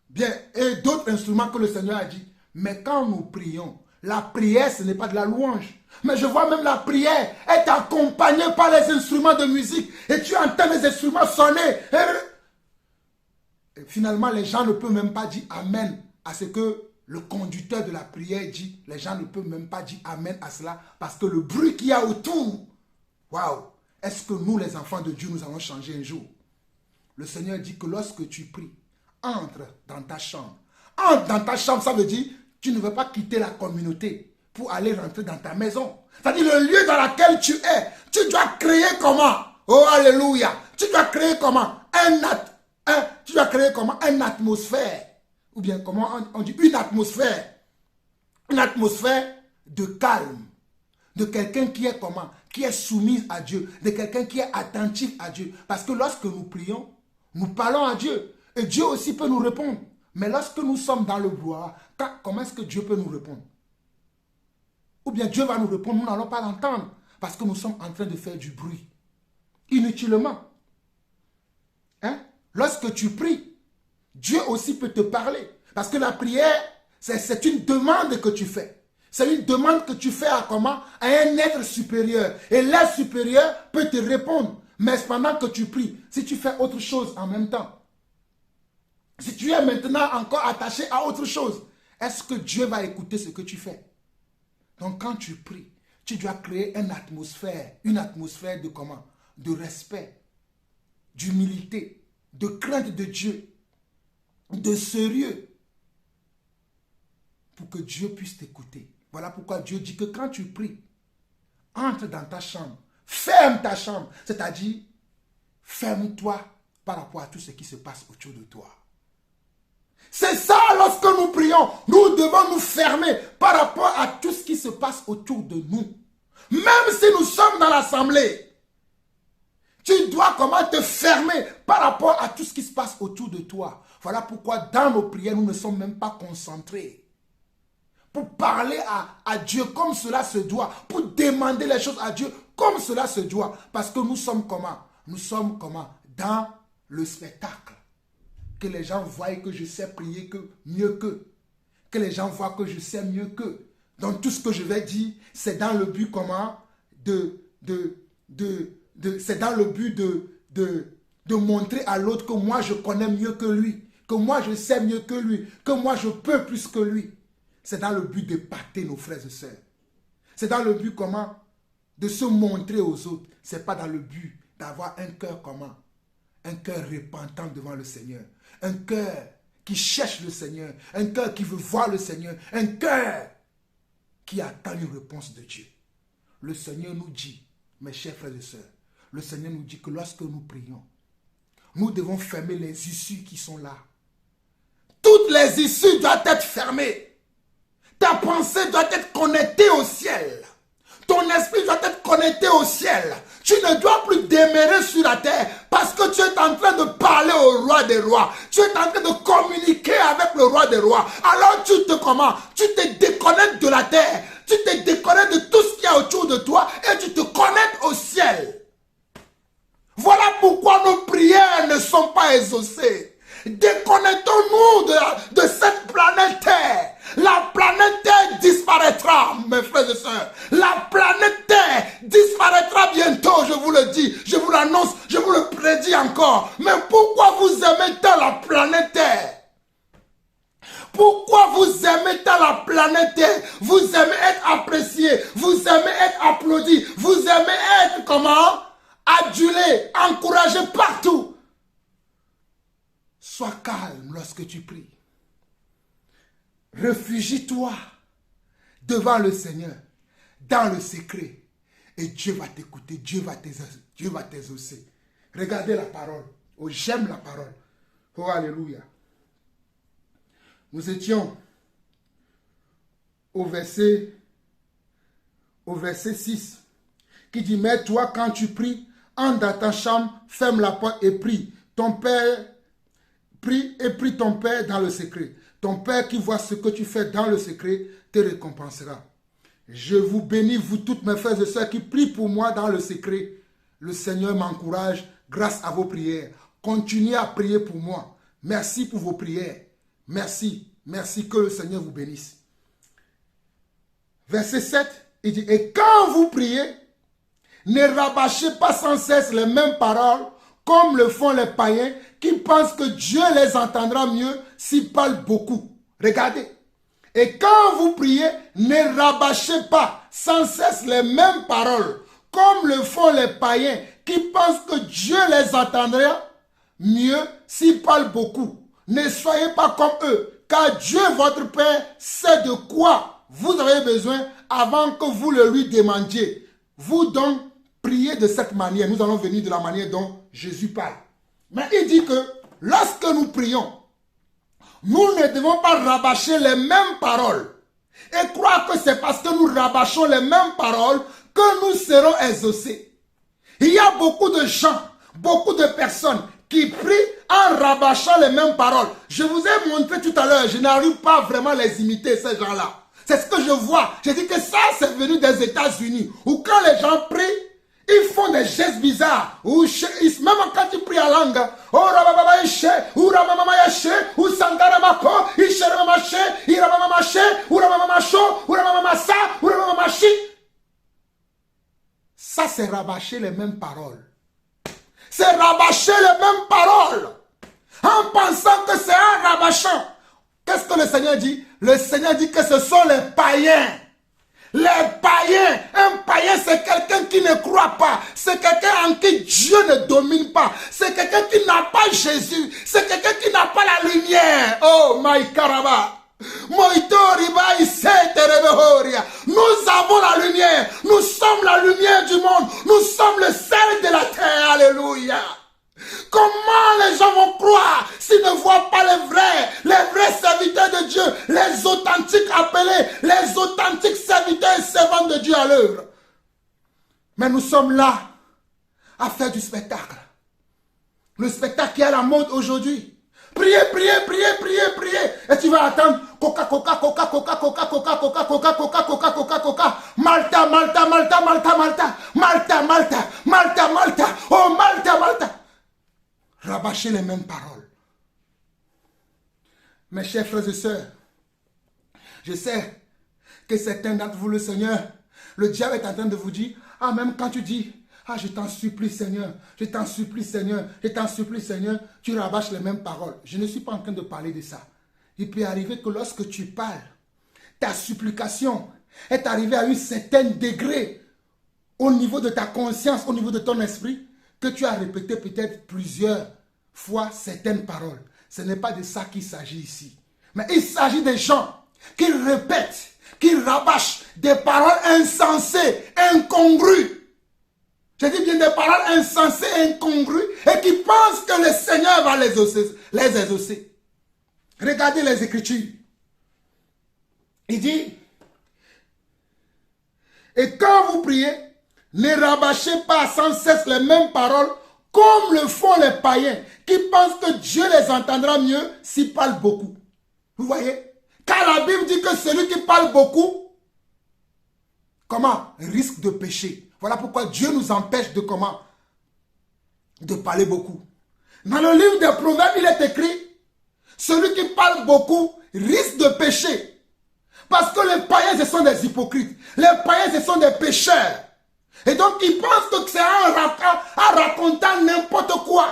Bien, et d'autres instruments que le Seigneur a dit. Mais quand nous prions, la prière, ce n'est pas de la louange. Mais je vois même la prière être accompagnée par les instruments de musique. Et tu entends les instruments sonner. finalement, les gens ne peuvent même pas dire Amen à ce que le conducteur de la prière dit. Les gens ne peuvent même pas dire Amen à cela parce que le bruit qu'il y a autour. Waouh! Est-ce que nous, les enfants de Dieu, nous allons changer un jour? Le Seigneur dit que lorsque tu pries, entre dans ta chambre. Entre dans ta chambre, ça veut dire tu ne veux pas quitter la communauté pour aller rentrer dans ta maison. C'est-à-dire le lieu dans lequel tu es. Tu dois créer comment? Oh, alléluia! Tu dois créer comment? Tu dois créer comment? Une atmosphère. Ou bien comment on dit? Une atmosphère. Une atmosphère de calme. De quelqu'un qui est comment? Qui est soumis à Dieu. De quelqu'un qui est attentif à Dieu. Parce que lorsque nous prions, nous parlons à Dieu. Et Dieu aussi peut nous répondre. Mais lorsque nous sommes dans le brouhaha, comment est-ce que Dieu peut nous répondre? Ou bien Dieu va nous répondre, nous n'allons pas l'entendre. Parce que nous sommes en train de faire du bruit. Inutilement. Hein? Lorsque tu pries, Dieu aussi peut te parler. Parce que la prière, c'est une demande que tu fais. C'est une demande que tu fais à comment? À un être supérieur. Et l'être supérieur peut te répondre. Mais pendant que tu pries, si tu fais autre chose en même temps, si tu es maintenant encore attaché à autre chose, est-ce que Dieu va écouter ce que tu fais? Donc quand tu pries, tu dois créer une atmosphère de comment? De respect, d'humilité, de crainte de Dieu, de sérieux, pour que Dieu puisse t'écouter. Voilà pourquoi Dieu dit que quand tu pries, entre dans ta chambre, ferme ta chambre, c'est-à-dire ferme-toi par rapport à tout ce qui se passe autour de toi. C'est ça, lorsque nous prions, nous devons nous fermer par rapport à tout ce qui se passe autour de nous. Même si nous sommes dans l'assemblée, tu dois comment te fermer par rapport à tout ce qui se passe autour de toi. Voilà pourquoi dans nos prières, nous ne sommes même pas concentrés. Pour parler à Dieu comme cela se doit. Pour demander les choses à Dieu comme cela se doit. Parce que nous sommes comment? Nous sommes comment? Dans le spectacle. Que les gens voient que je sais prier mieux qu'eux. Que les gens voient que je sais mieux qu'eux. Donc tout ce que je vais dire, c'est dans le but comment? C'est dans le but de montrer à l'autre que moi je connais mieux que lui. Que moi je sais mieux que lui. Que moi je peux plus que lui. C'est dans le but d'épater nos frères et sœurs. C'est dans le but comment? De se montrer aux autres. Ce n'est pas dans le but d'avoir un cœur comment? Un cœur repentant devant le Seigneur. Un cœur qui cherche le Seigneur. Un cœur qui veut voir le Seigneur. Un cœur qui attend une réponse de Dieu. Le Seigneur nous dit, mes chers frères et sœurs, le Seigneur nous dit que lorsque nous prions, nous devons fermer les issues qui sont là. Toutes les issues doivent être fermées. Ta pensée doit être connectée au ciel. Ton esprit doit être connecté au ciel. Tu ne dois plus demeurer sur la terre parce que tu es en train de parler au roi des rois. Tu es en train de communiquer avec le roi des rois. Alors tu te déconnectes de la terre. Tu te déconnectes de tout ce qu'il y a autour de toi et tu te connectes au ciel. Voilà pourquoi nos prières ne sont pas exaucées. Déconnectons-nous de cette planète Terre. La planète Terre disparaîtra, mes frères et sœurs. La planète Terre disparaîtra bientôt, je vous le dis. Je vous l'annonce, je vous le prédis encore. Mais pourquoi vous aimez tant la planète Terre? Pourquoi vous aimez tant la planète Terre? Vous aimez être apprécié, vous aimez être applaudi, vous aimez être comment? Adulé, encouragé partout. Sois calme lorsque tu pries. Réfugie-toi devant le Seigneur, dans le secret. Et Dieu va t'écouter, Dieu va t'exaucer. Regardez la parole. Oh, j'aime la parole. Oh, alléluia. Nous étions au verset 6, qui dit, mais toi, quand tu pries, entre dans ta chambre, ferme la porte et prie. Ton Père prie et prie ton Père dans le secret. Ton Père qui voit ce que tu fais dans le secret te récompensera. Je vous bénis, vous toutes mes frères et sœurs qui prient pour moi dans le secret. Le Seigneur m'encourage grâce à vos prières. Continuez à prier pour moi. Merci pour vos prières. Merci. Merci, que le Seigneur vous bénisse. Verset 7, il dit, et quand vous priez, ne rabâchez pas sans cesse les mêmes paroles comme le font les païens qui pensent que Dieu les entendra mieux s'ils parlent beaucoup. Regardez. Et quand vous priez, ne rabâchez pas sans cesse les mêmes paroles, comme le font les païens qui pensent que Dieu les entendra mieux s'ils parlent beaucoup. Ne soyez pas comme eux, car Dieu, votre Père, sait de quoi vous avez besoin avant que vous le lui demandiez. Vous donc priez de cette manière. Nous allons venir de la manière dont Jésus parle. Mais il dit que lorsque nous prions, nous ne devons pas rabâcher les mêmes paroles et croire que c'est parce que nous rabâchons les mêmes paroles que nous serons exaucés. Il y a beaucoup de gens, beaucoup de personnes qui prient en rabâchant les mêmes paroles. Je vous ai montré tout à l'heure, je n'arrive pas vraiment à les imiter, ces gens-là. C'est ce que je vois. J'ai dit que ça, c'est venu des États-Unis, où quand les gens prient, ils font des gestes bizarres. Même quand ils prient en langue, ça, c'est rabâcher les mêmes paroles. C'est rabâcher les mêmes paroles. En pensant que c'est un rabâchant. Qu'est-ce que le Seigneur dit? Le Seigneur dit que ce sont les païens. Les païens. Un païen, c'est quelqu'un qui ne croit pas. C'est quelqu'un en qui Dieu ne domine pas. C'est quelqu'un qui n'a pas Jésus. C'est quelqu'un qui n'a pas la lumière. Oh, my caraba. Nous avons la lumière. Nous sommes la lumière du monde. Nous sommes le sel de la terre. Alléluia. Comment les gens vont croire s'ils ne voient pas les vrais serviteurs de Dieu, les authentiques appelés, les authentiques serviteurs et servantes de Dieu à l'œuvre? Mais nous sommes là à faire du spectacle. Le spectacle qui est à la mode aujourd'hui. Priez, priez, priez, priez, priez. Et tu vas attendre Coca, Coca, Coca, Coca, Coca, Coca, Coca, Coca, Coca, Coca, Coca, Coca, Malta, Malta, Malta, Malta, Malta, Malta, Malta, Malta, Malta, oh Malta, Malta. Rabâcher les mêmes paroles. Mes chers frères et sœurs, je sais que certains d'entre vous, le Seigneur, le diable est en train de vous dire, ah, même quand tu dis, ah, je t'en supplie Seigneur, je t'en supplie Seigneur, je t'en supplie Seigneur, tu rabâches les mêmes paroles. Je ne suis pas en train de parler de ça. Il peut arriver que lorsque tu parles, ta supplication est arrivée à un certain degré au niveau de ta conscience, au niveau de ton esprit, que tu as répété peut-être plusieurs fois certaines paroles. Ce n'est pas de ça qu'il s'agit ici. Mais il s'agit des gens qui répètent, qui rabâchent des paroles insensées, incongrues. Je dis bien des paroles insensées, incongrues, et qui pensent que le Seigneur va les exaucer. Regardez les Écritures. Il dit, et quand vous priez, ne rabâchez pas sans cesse les mêmes paroles comme le font les païens qui pensent que Dieu les entendra mieux s'ils parlent beaucoup. Vous voyez? Car la Bible dit que celui qui parle beaucoup, comment? Risque de pécher. Voilà pourquoi Dieu nous empêche de comment? De parler beaucoup. Dans le livre des Proverbes, il est écrit, celui qui parle beaucoup risque de pécher. Parce que les païens, ce sont des hypocrites. Les païens, ce sont des pécheurs. Et donc, ils pensent que c'est en racontant n'importe quoi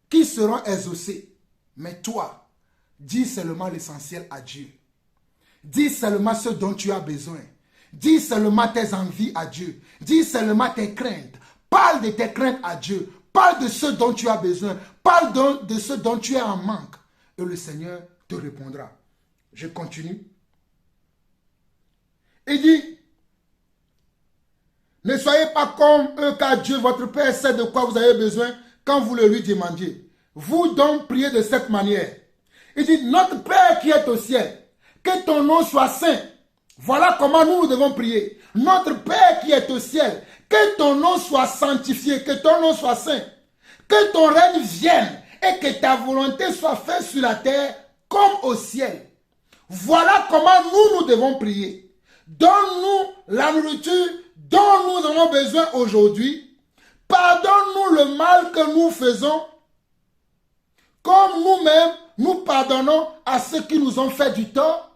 qu'ils seront exaucés. Mais toi, dis seulement l'essentiel à Dieu. Dis seulement ce dont tu as besoin. Dis seulement tes envies à Dieu. Dis seulement tes craintes. Parle de tes craintes à Dieu. Parle de ce dont tu as besoin. Parle de ce dont tu es en manque. Et le Seigneur te répondra. Je continue. Il dit, ne soyez pas comme eux, car Dieu, votre Père, sait de quoi vous avez besoin quand vous le lui demandiez. Vous donc priez de cette manière. Il dit, notre Père qui est au ciel, que ton nom soit saint. Voilà comment nous devons prier. Notre Père qui est au ciel, que ton nom soit sanctifié, que ton nom soit saint. Que ton règne vienne et que ta volonté soit faite sur la terre comme au ciel. Voilà comment nous devons prier. Donne-nous la nourriture dont nous avons besoin aujourd'hui. Pardonne-nous le mal que nous faisons, comme nous-mêmes nous pardonnons à ceux qui nous ont fait du tort.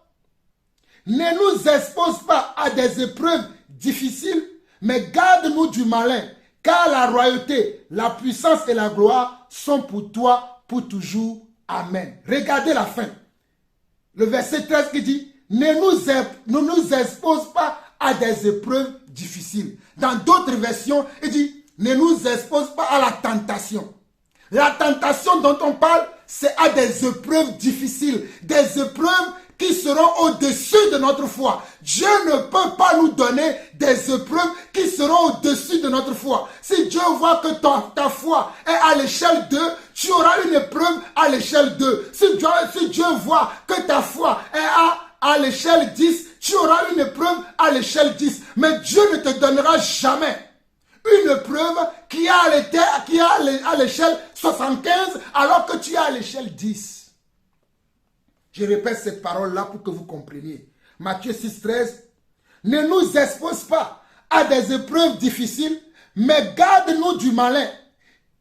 Ne nous expose pas à des épreuves difficiles, mais garde-nous du malin, Car la royauté, la puissance et la gloire sont pour toi pour toujours. Amen. Regardez la fin. Le verset 13 qui dit, ne nous expose pas à des épreuves difficiles. Dans d'autres versions, il dit, ne nous expose pas à la tentation. La tentation dont on parle, c'est à des épreuves difficiles, des épreuves qui seront au-dessus de notre foi. Dieu ne peut pas nous donner des épreuves qui seront au-dessus de notre foi. Si Dieu voit que ta foi est à l'échelle 2, tu auras une épreuve à l'échelle 2. Si Dieu voit que ta foi est à l'échelle 10, tu auras une épreuve à l'échelle 10. Mais Dieu ne te donnera jamais une épreuve qui est à l'échelle 75 alors que tu es à l'échelle 10. Je répète cette parole-là pour que vous compreniez. Matthieu 6, 13. Ne nous expose pas à des épreuves difficiles, mais garde-nous du malin,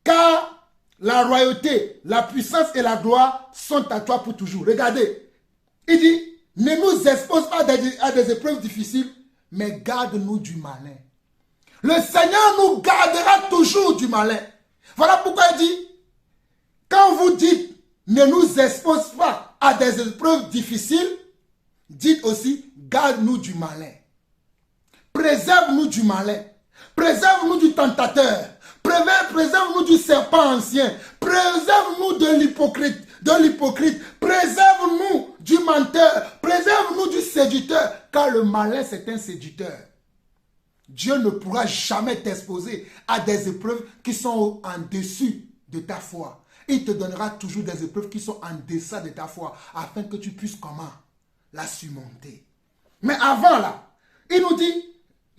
car la royauté, la puissance et la gloire sont à toi pour toujours. Regardez, il dit, ne nous expose pas à des épreuves difficiles, mais garde-nous du malin. Le Seigneur nous gardera toujours du malin. Voilà pourquoi il dit, quand vous dites, ne nous expose pas à des épreuves difficiles, dites aussi, garde-nous du malin. Préserve-nous du malin. Préserve-nous du tentateur. Préserve-nous du serpent ancien. Préserve-nous de l'hypocrite. Préserve-nous du menteur. Préserve-nous du séducteur. Car le malin, c'est un séducteur. Dieu ne pourra jamais t'exposer à des épreuves qui sont en dessus de ta foi. Il te donnera toujours des épreuves qui sont en deçà de ta foi, afin que tu puisses comment la surmonter. Mais avant là, il nous dit,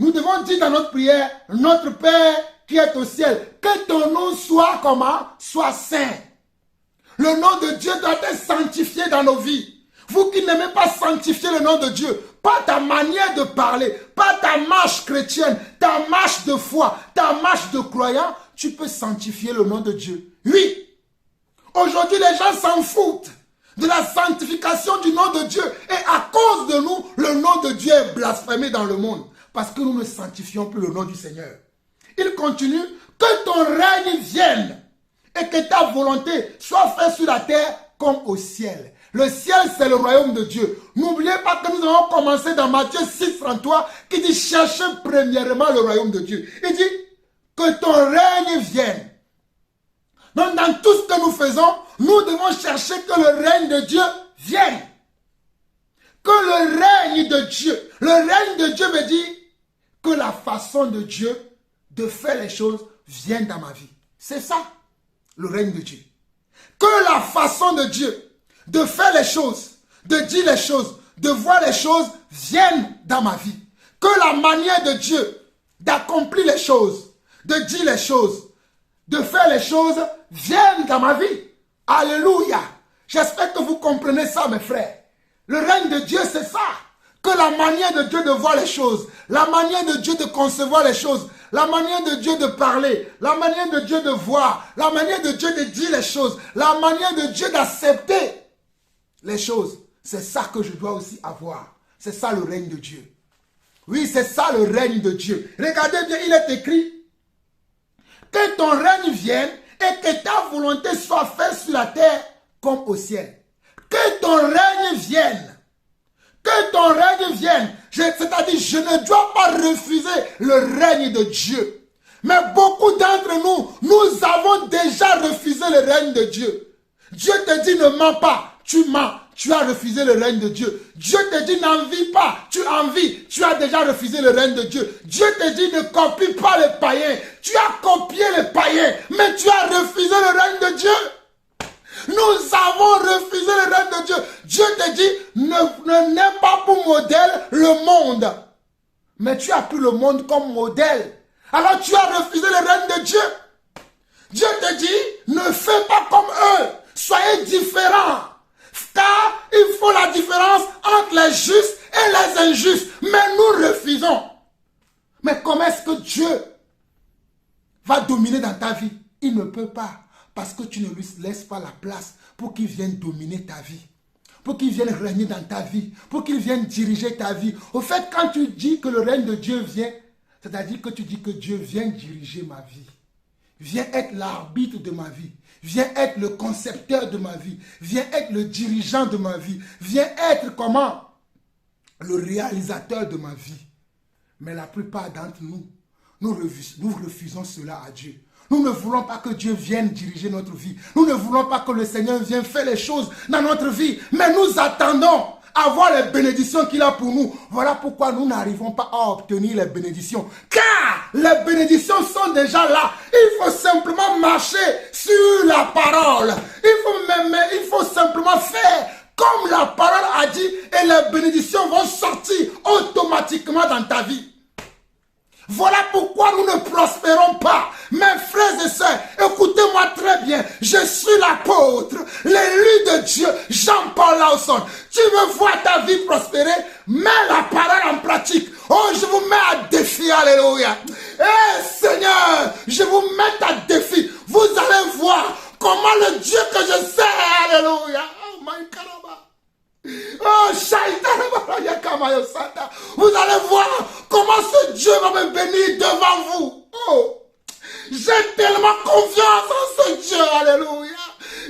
nous devons dire dans notre prière, notre Père qui est au ciel, que ton nom soit comment? Soit saint. Le nom de Dieu doit être sanctifié dans nos vies. Vous qui n'aimez pas sanctifier le nom de Dieu, pas ta manière de parler, pas ta marche chrétienne, ta marche de foi, ta marche de croyant, tu peux sanctifier le nom de Dieu. Oui. Aujourd'hui, les gens s'en foutent de la sanctification du nom de Dieu. Et à cause de nous, le nom de Dieu est blasphémé dans le monde. Parce que nous ne sanctifions plus le nom du Seigneur. Il continue, que ton règne vienne et que ta volonté soit faite sur la terre comme au ciel. Le ciel, c'est le royaume de Dieu. N'oubliez pas que nous avons commencé dans Matthieu 6, 33, qui dit, cherchez premièrement le royaume de Dieu. Il dit, que ton règne vienne. Donc, dans tout ce que nous faisons, nous devons chercher que le règne de Dieu vienne. Que le règne de Dieu, le règne de Dieu veut dire que la façon de Dieu de faire les choses vienne dans ma vie. C'est ça, le règne de Dieu. Que la façon de Dieu de faire les choses, de dire les choses, de voir les choses vienne dans ma vie. Que la manière de Dieu d'accomplir les choses, de dire les choses, de faire les choses viennent dans ma vie. Alléluia. J'espère que vous comprenez ça, mes frères. Le règne de Dieu, c'est ça. Que la manière de Dieu de voir les choses, la manière de Dieu de concevoir les choses, la manière de Dieu de parler, la manière de Dieu de voir, la manière de Dieu de dire les choses, la manière de Dieu d'accepter les choses. C'est ça que je dois aussi avoir. C'est ça le règne de Dieu. Oui, c'est ça le règne de Dieu. Regardez bien, il est écrit que ton règne vienne et que ta volonté soit faite sur la terre comme au ciel. Que ton règne vienne. Que ton règne vienne. C'est-à-dire, je ne dois pas refuser le règne de Dieu. Mais beaucoup d'entre nous, nous avons déjà refusé le règne de Dieu. Dieu te dit ne mens pas, tu mens. Tu as refusé le règne de Dieu. Dieu te dit n'envie pas, tu envies. Tu as déjà refusé le règne de Dieu. Dieu te dit ne copie pas les païens. Tu as copié les païens, mais tu as refusé le règne de Dieu. Nous avons refusé le règne de Dieu. Dieu te dit n'aie pas pour modèle le monde. Mais tu as pris le monde comme modèle. Alors tu as refusé le règne de Dieu. Dieu te dit ne fais pas comme eux. Soyez différents. Car il faut la différence entre les justes et les injustes. Mais nous refusons. Mais comment est-ce que Dieu va dominer dans ta vie? Il ne peut pas. Parce que tu ne lui laisses pas la place pour qu'il vienne dominer ta vie. Pour qu'il vienne régner dans ta vie. Pour qu'il vienne diriger ta vie. Au fait, quand tu dis que le règne de Dieu vient, C'est-à-dire que tu dis que Dieu vient diriger ma vie. Viens être l'arbitre de ma vie. Viens être le concepteur de ma vie. Viens être le dirigeant de ma vie. Viens être comment? Le réalisateur de ma vie. Mais la plupart d'entre nous, nous refusons cela à Dieu. Nous ne voulons pas que Dieu vienne diriger notre vie. Nous ne voulons pas que le Seigneur vienne faire les choses dans notre vie. Mais nous attendons à voir les bénédictions qu'il a pour nous. Voilà pourquoi nous n'arrivons pas à obtenir les bénédictions. Car les bénédictions sont déjà là. Il faut simplement marcher sur la parole. Il faut simplement faire comme la parole a dit et les bénédictions vont sortir automatiquement dans ta vie. Voilà pourquoi nous ne prospérons pas. Mes frères et sœurs, écoutez-moi très bien. Je suis l'apôtre, l'élu de Dieu, Jean-Paul Lawson. Tu veux voir ta vie prospérer? Mets la parole en pratique. Oh, je vous mets à défi, alléluia. Eh Seigneur, je vous mets à défi. Vous allez voir comment le Dieu que je sers, alléluia. Oh my God. Oh, vous allez voir comment ce Dieu va me bénir devant vous. Oh, j'ai tellement confiance en ce Dieu, alléluia.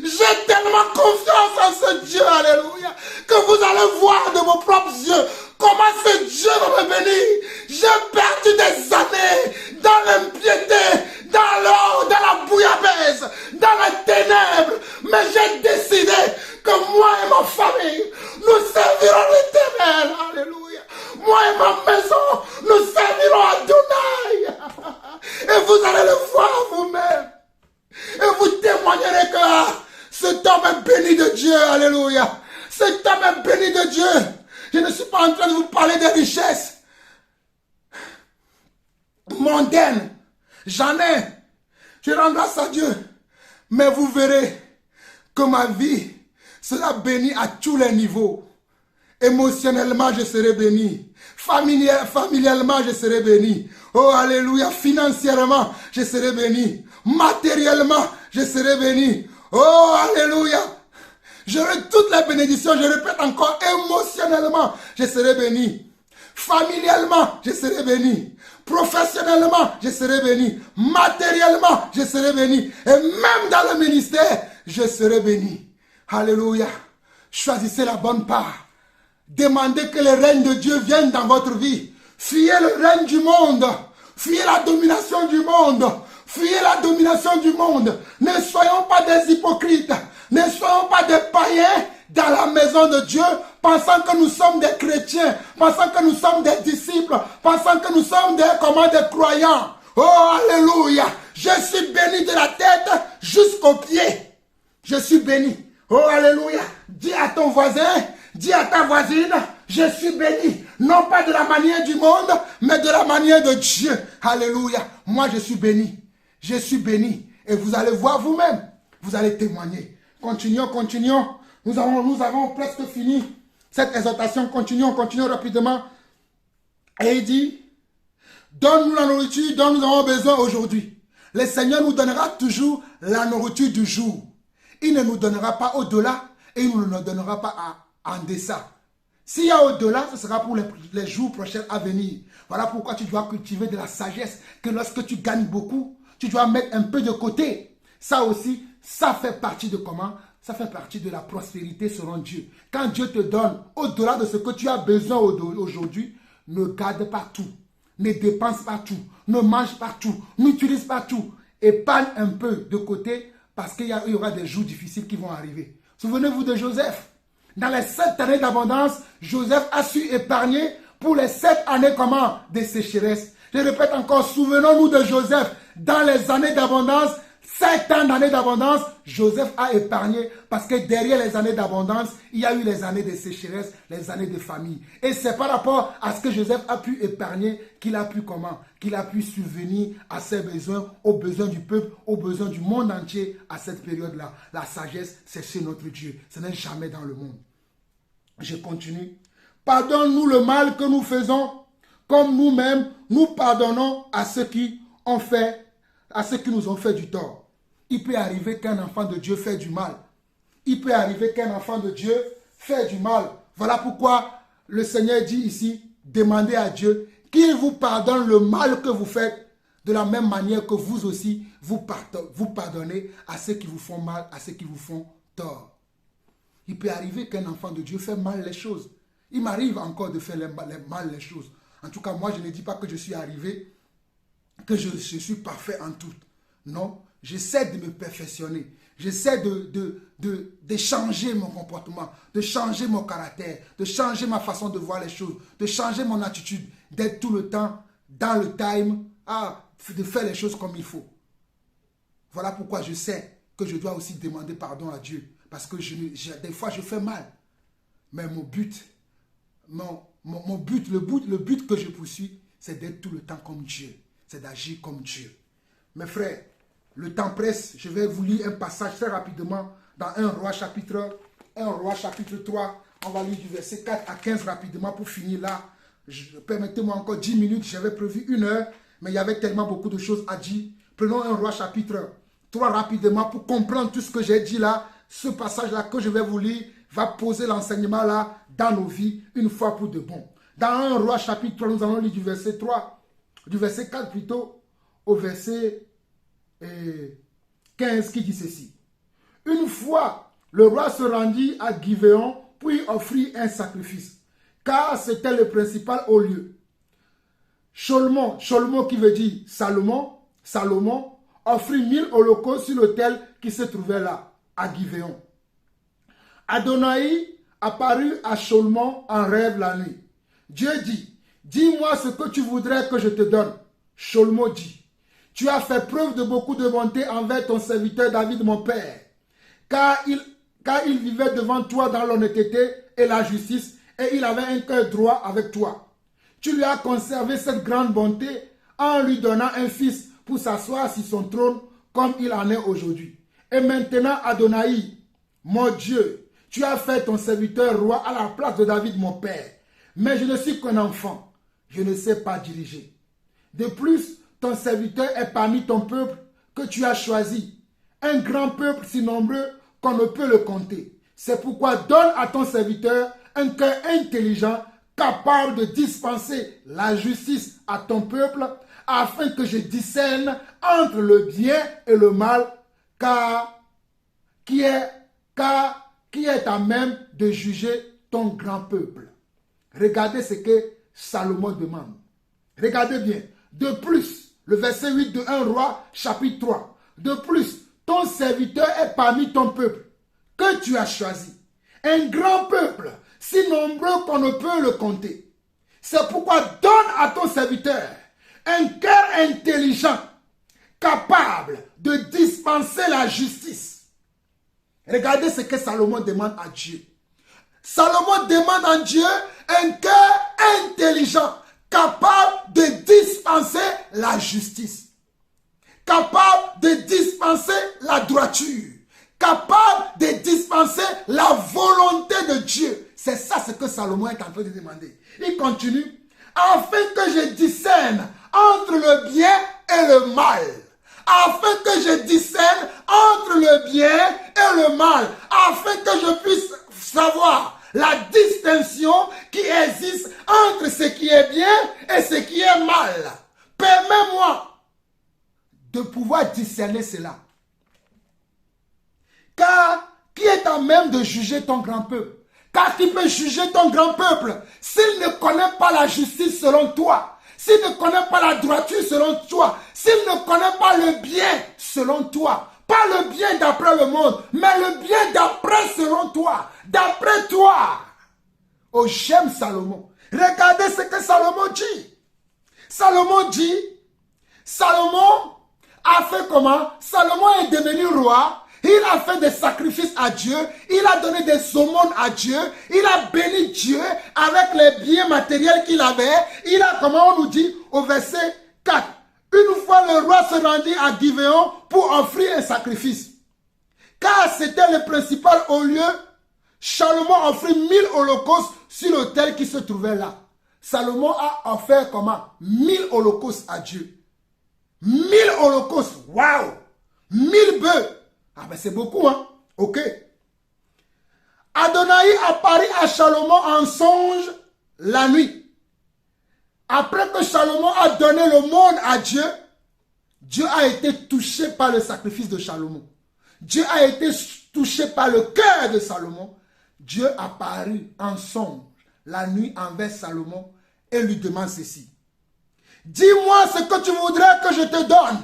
J'ai tellement confiance en ce Dieu, alléluia, que vous allez voir de vos propres yeux comment ce Dieu va me bénir. J'ai perdu des années dans l'impiété, dans l'or, dans la bouillabaisse, dans les ténèbres, mais j'ai décidé que moi et ma famille, nous servirons l'Éternel. Alléluia. Moi et ma maison, nous servirons Adonai. Et vous allez le voir vous-même. Et vous témoignerez que cet homme est béni de Dieu. Alléluia. Cet homme est béni de Dieu. Je ne suis pas en train de vous parler des richesses mondaines. J'en ai. Je rends grâce à Dieu. Mais vous verrez que ma vie sera bénie à tous les niveaux. Émotionnellement, je serai béni. Familialement, je serai béni. Oh, alléluia. Financièrement, je serai béni. Matériellement, je serai béni. Oh, alléluia. J'aurai toutes les bénédictions. Je répète encore, émotionnellement, je serai béni. Familialement, je serai béni. Professionnellement, je serai béni. Matériellement, je serai béni. Et même dans le ministère, je serai béni. Alléluia. Choisissez la bonne part. Demandez que le règne de Dieu vienne dans votre vie. Fuyez le règne du monde. Fuyez la domination du monde. Fuyez la domination du monde. Ne soyons pas des hypocrites. Ne soyons pas des païens dans la maison de Dieu, pensant que nous sommes des chrétiens, pensant que nous sommes des disciples, pensant que nous sommes des croyants. Oh, alléluia. Je suis béni de la tête jusqu'aux pieds. Je suis béni. Oh, alléluia. Dis à ton voisin, dis à ta voisine, je suis béni. Non pas de la manière du monde, mais de la manière de Dieu. Alléluia. Moi, je suis béni. Je suis béni. Et vous allez voir vous-même. Vous allez témoigner. Continuons, continuons. Nous avons presque fini cette exhortation. Continuons rapidement. Et il dit, donne-nous la nourriture dont nous avons besoin aujourd'hui. Le Seigneur nous donnera toujours la nourriture du jour. Il ne nous donnera pas au-delà et il ne nous donnera pas en deçà. S'il y a au-delà, ce sera pour les jours prochains à venir. Voilà pourquoi tu dois cultiver de la sagesse, que lorsque tu gagnes beaucoup, tu dois mettre un peu de côté. Ça aussi, ça fait partie de comment? Ça fait partie de la prospérité selon Dieu. Quand Dieu te donne au-delà de ce que tu as besoin aujourd'hui, ne garde pas tout. Ne dépense pas tout. Ne mange pas tout. N'utilise pas tout. Épargne un peu de côté parce qu'il y aura des jours difficiles qui vont arriver. Souvenez-vous de Joseph. Dans les 7 années d'abondance, Joseph a su épargner pour les 7 années comment? Des sécheresses. Je répète encore, souvenons-nous de Joseph. Dans les années d'abondance, 7 ans d'années d'abondance, Joseph a épargné parce que derrière les années d'abondance, il y a eu les années de sécheresse, les années de famille. Et c'est par rapport à ce que Joseph a pu épargner qu'il a pu comment? Qu'il a pu subvenir à ses besoins, aux besoins du peuple, aux besoins du monde entier à cette période-là. La sagesse, c'est chez notre Dieu. Ce n'est jamais dans le monde. Je continue. Pardonne-nous le mal que nous faisons, comme nous-mêmes, nous pardonnons à ceux qui nous ont fait du tort. Il peut arriver qu'un enfant de Dieu fait du mal. Il peut arriver qu'un enfant de Dieu fait du mal. Voilà pourquoi le Seigneur dit ici, demandez à Dieu qu'il vous pardonne le mal que vous faites, de la même manière que vous aussi, vous pardonnez à ceux qui vous font mal, à ceux qui vous font tort. Il peut arriver qu'un enfant de Dieu fait mal les choses. Il m'arrive encore de faire mal les choses. En tout cas, moi, je ne dis pas que je suis arrivé, que je suis parfait en tout. Non, j'essaie de me perfectionner. J'essaie de changer mon comportement, de changer mon caractère, de changer ma façon de voir les choses, de changer mon attitude, d'être tout le temps dans le time, de faire les choses comme il faut. Voilà pourquoi je sais que je dois aussi demander pardon à Dieu. Parce que des fois, je fais mal. Mais mon but, le but que je poursuis, c'est d'être tout le temps comme Dieu. C'est d'agir comme Dieu. Mes frères, le temps presse. Je vais vous lire un passage très rapidement dans 1 Roi chapitre 3. On va lire du verset 4 à 15 rapidement pour finir là. Permettez-moi encore 10 minutes. J'avais prévu 1 heure, mais il y avait tellement beaucoup de choses à dire. Prenons 1 Roi chapitre 3 rapidement pour comprendre tout ce que j'ai dit là. Ce passage-là que je vais vous lire va poser l'enseignement là dans nos vies une fois pour de bon. Dans 1 Roi chapitre 3, nous allons lire du verset 3, du verset 4 plutôt, au verset 15 qui dit ceci. Une fois, le roi se rendit à Gibeon pour y offrir un sacrifice, car c'était le principal au lieu. Salomon qui veut dire Salomon, offrit 1000 holocaustes sur l'autel qui se trouvait là, à Gibeon. Adonai apparut à Salomon en rêve la nuit. Dieu dit, dis-moi ce que tu voudrais que je te donne. Salomon dit, tu as fait preuve de beaucoup de bonté envers ton serviteur David mon père, car il vivait devant toi dans l'honnêteté et la justice, et il avait un cœur droit avec toi. Tu lui as conservé cette grande bonté en lui donnant un fils pour s'asseoir sur son trône comme il en est aujourd'hui. Et maintenant, Adonai, mon Dieu, tu as fait ton serviteur roi à la place de David mon père. Mais je ne suis qu'un enfant, je ne sais pas diriger. De plus, ton serviteur est parmi ton peuple que tu as choisi, un grand peuple si nombreux qu'on ne peut le compter. C'est pourquoi donne à ton serviteur un cœur intelligent, capable de dispenser la justice à ton peuple, afin que je discerne entre le bien et le mal, car qui est à même de juger ton grand peuple. Regardez ce que Salomon demande. Regardez bien. De plus, le verset 8 de 1 Roi, chapitre 3. De plus, ton serviteur est parmi ton peuple, que tu as choisi. Un grand peuple, si nombreux qu'on ne peut le compter. C'est pourquoi donne à ton serviteur un cœur intelligent, capable de dispenser la justice. Regardez ce que Salomon demande à Dieu. Salomon demande à Dieu un cœur intelligent, capable de dispenser la justice, capable de dispenser la droiture, capable de dispenser la volonté de Dieu. C'est ça ce que Salomon est en train de demander. Il continue, afin que je discerne entre le bien et le mal. Afin que je discerne entre le bien et le mal. Afin que je puisse savoir la distinction qui existe entre ce qui est bien et ce qui est mal. Permets-moi de pouvoir discerner cela. Car qui est à même de juger ton grand peuple? Car qui peut juger ton grand peuple s'il ne connaît pas la justice selon toi? S'il ne connaît pas la droiture selon toi, s'il ne connaît pas le bien selon toi, pas le bien d'après le monde, mais le bien d'après selon toi, d'après toi. Oh, j'aime Salomon. Regardez ce que Salomon dit. Salomon dit, Salomon a fait comment? Salomon est devenu roi. Il a fait des sacrifices à Dieu. Il a donné des aumônes à Dieu. Il a béni Dieu avec les biens matériels qu'il avait. Il a, comment on nous dit, au verset 4. Une fois le roi se rendit à Gibeon pour offrir un sacrifice. Car c'était le principal au lieu. Salomon offrit 1000 holocaustes sur l'autel qui se trouvait là. Salomon a offert comment? 1000 holocaustes à Dieu. 1000 holocaustes. Waouh! 1000 bœufs. Ah ben c'est beaucoup, hein? Ok. Adonai apparut à Salomon en songe la nuit. Après que Salomon a donné le monde à Dieu, Dieu a été touché par le sacrifice de Salomon. Dieu a été touché par le cœur de Salomon. Dieu apparut en songe la nuit envers Salomon et lui demande ceci. Dis-moi ce que tu voudrais que je te donne.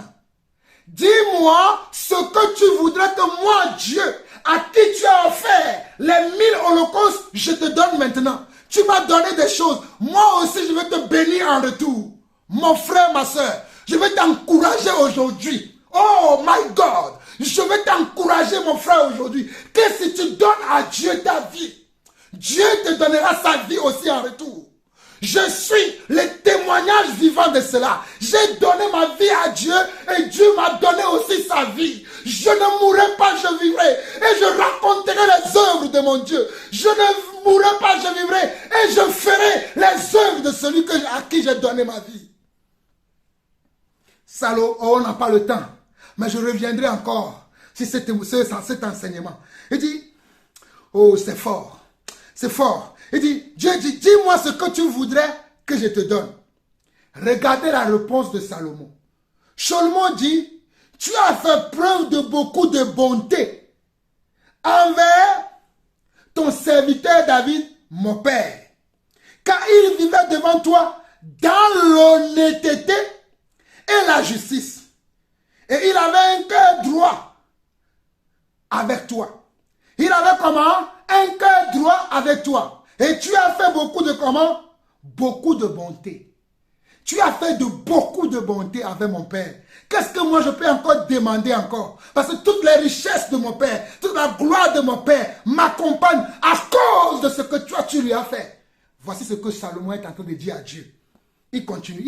Dis-moi ce que tu voudrais que moi, Dieu, à qui tu as offert les 1000 holocaustes, je te donne maintenant. Tu m'as donné des choses. Moi aussi, je vais te bénir en retour. Mon frère, ma soeur, je vais t'encourager aujourd'hui. Oh my God, je vais t'encourager, mon frère, aujourd'hui. Que si tu donnes à Dieu ta vie, Dieu te donnera sa vie aussi en retour. Je suis le témoignage vivant de cela. J'ai donné ma vie à Dieu et Dieu m'a donné aussi sa vie. Je ne mourrai pas, je vivrai. Et je raconterai les œuvres de mon Dieu. Je ne mourrai pas, je vivrai. Et je ferai les œuvres de celui à qui j'ai donné ma vie. Salaud, on n'a pas le temps. Mais je reviendrai encore sur cet enseignement. Il dit, oh c'est fort. C'est fort. Il dit, Dieu dit, dis-moi ce que tu voudrais que je te donne. Regardez la réponse de Salomon. Salomon dit, tu as fait preuve de beaucoup de bonté envers ton serviteur David, mon père. Car il vivait devant toi dans l'honnêteté et la justice. Et il avait un cœur droit avec toi. Il avait comment? Un cœur droit avec toi. Et tu as fait beaucoup de comment? Beaucoup de bonté. Tu as fait beaucoup de bonté avec mon père. Qu'est-ce que moi je peux encore demander encore? Parce que toutes les richesses de mon père, toute la gloire de mon père m'accompagne à cause de ce que tu lui as fait. Voici ce que Salomon est en train de dire à Dieu. Il continue.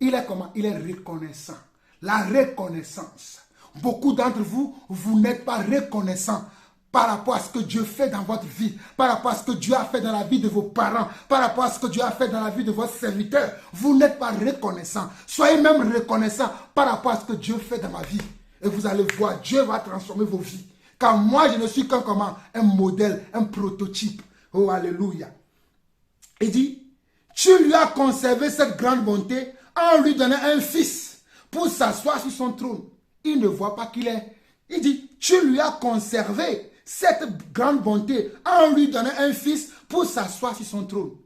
Il est comment? Il est reconnaissant. La reconnaissance. Beaucoup d'entre vous, vous n'êtes pas reconnaissants par rapport à ce que Dieu fait dans votre vie, par rapport à ce que Dieu a fait dans la vie de vos parents, par rapport à ce que Dieu a fait dans la vie de vos serviteurs. Vous n'êtes pas reconnaissants. Soyez même reconnaissants par rapport à ce que Dieu fait dans ma vie. Et vous allez voir, Dieu va transformer vos vies. Car moi, je ne suis qu'un comment? Un modèle, un prototype. Oh, alléluia. Il dit, tu lui as conservé cette grande bonté en lui donnant un fils pour s'asseoir sur son trône. Il ne voit pas qu'il est. Il dit, tu lui as conservé cette grande bonté en lui donnant un fils pour s'asseoir sur son trône.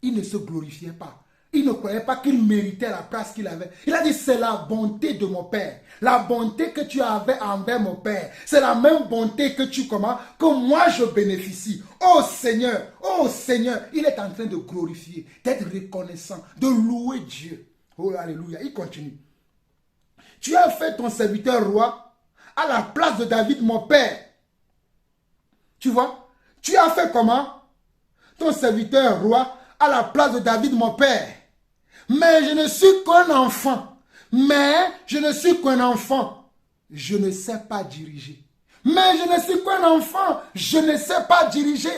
Il ne se glorifiait pas. Il ne croyait pas qu'il méritait la place qu'il avait. Il a dit, c'est la bonté de mon père. La bonté que tu avais envers mon père. C'est la même bonté que que moi je bénéficie. Oh Seigneur, il est en train de glorifier, d'être reconnaissant, de louer Dieu. Oh alléluia, il continue. Tu as fait ton serviteur roi à la place de David, mon père. Tu vois? Tu as fait comment? Ton serviteur roi à la place de David, mon père. Mais je ne suis qu'un enfant. Je ne sais pas diriger. Mais je ne suis qu'un enfant. Je ne sais pas diriger.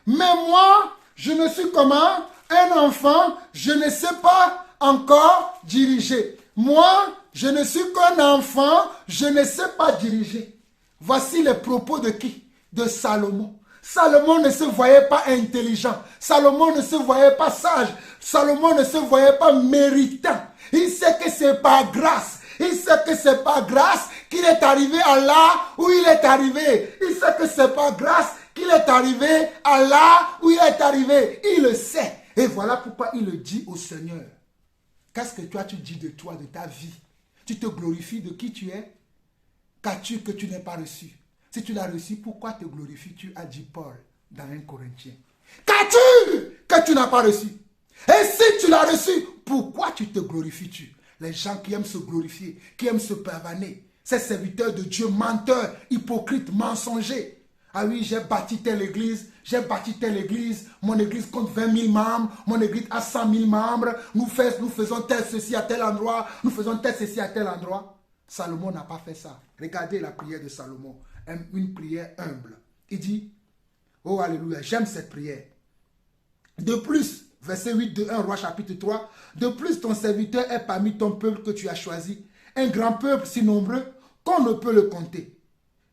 Mais moi, je ne suis comment? Un enfant. Je ne sais pas encore diriger. Moi, je ne suis qu'un enfant, je ne sais pas diriger. Voici les propos de qui? De Salomon. Salomon ne se voyait pas intelligent. Salomon ne se voyait pas sage. Salomon ne se voyait pas méritant. Il sait que c'est par grâce. Il sait que c'est par grâce qu'il est arrivé à là où il est arrivé. Il sait que c'est par grâce qu'il est arrivé à là où il est arrivé. Il le sait. Et voilà pourquoi il le dit au Seigneur. Qu'est-ce que toi tu dis de toi, de ta vie? Tu te glorifies de qui tu es? Qu'as-tu que tu n'as pas reçu? Si tu l'as reçu, pourquoi te glorifies-tu, a dit Paul dans 1 Corinthiens? Qu'as-tu que tu n'as pas reçu? Et si tu l'as reçu, pourquoi tu te glorifies-tu? Les gens qui aiment se glorifier, qui aiment se pavaner, ces serviteurs de Dieu, menteurs, hypocrites, mensongers. Ah oui, j'ai bâti telle église, mon église compte 20 000 membres, mon église a 100 000 membres, nous faisons tel ceci à tel endroit, nous faisons tel ceci à tel endroit. Salomon n'a pas fait ça. Regardez la prière de Salomon, une prière humble. Il dit, oh alléluia, j'aime cette prière. De plus, verset 8 de 1 Roi chapitre 3, de plus ton serviteur est parmi ton peuple que tu as choisi, un grand peuple si nombreux qu'on ne peut le compter.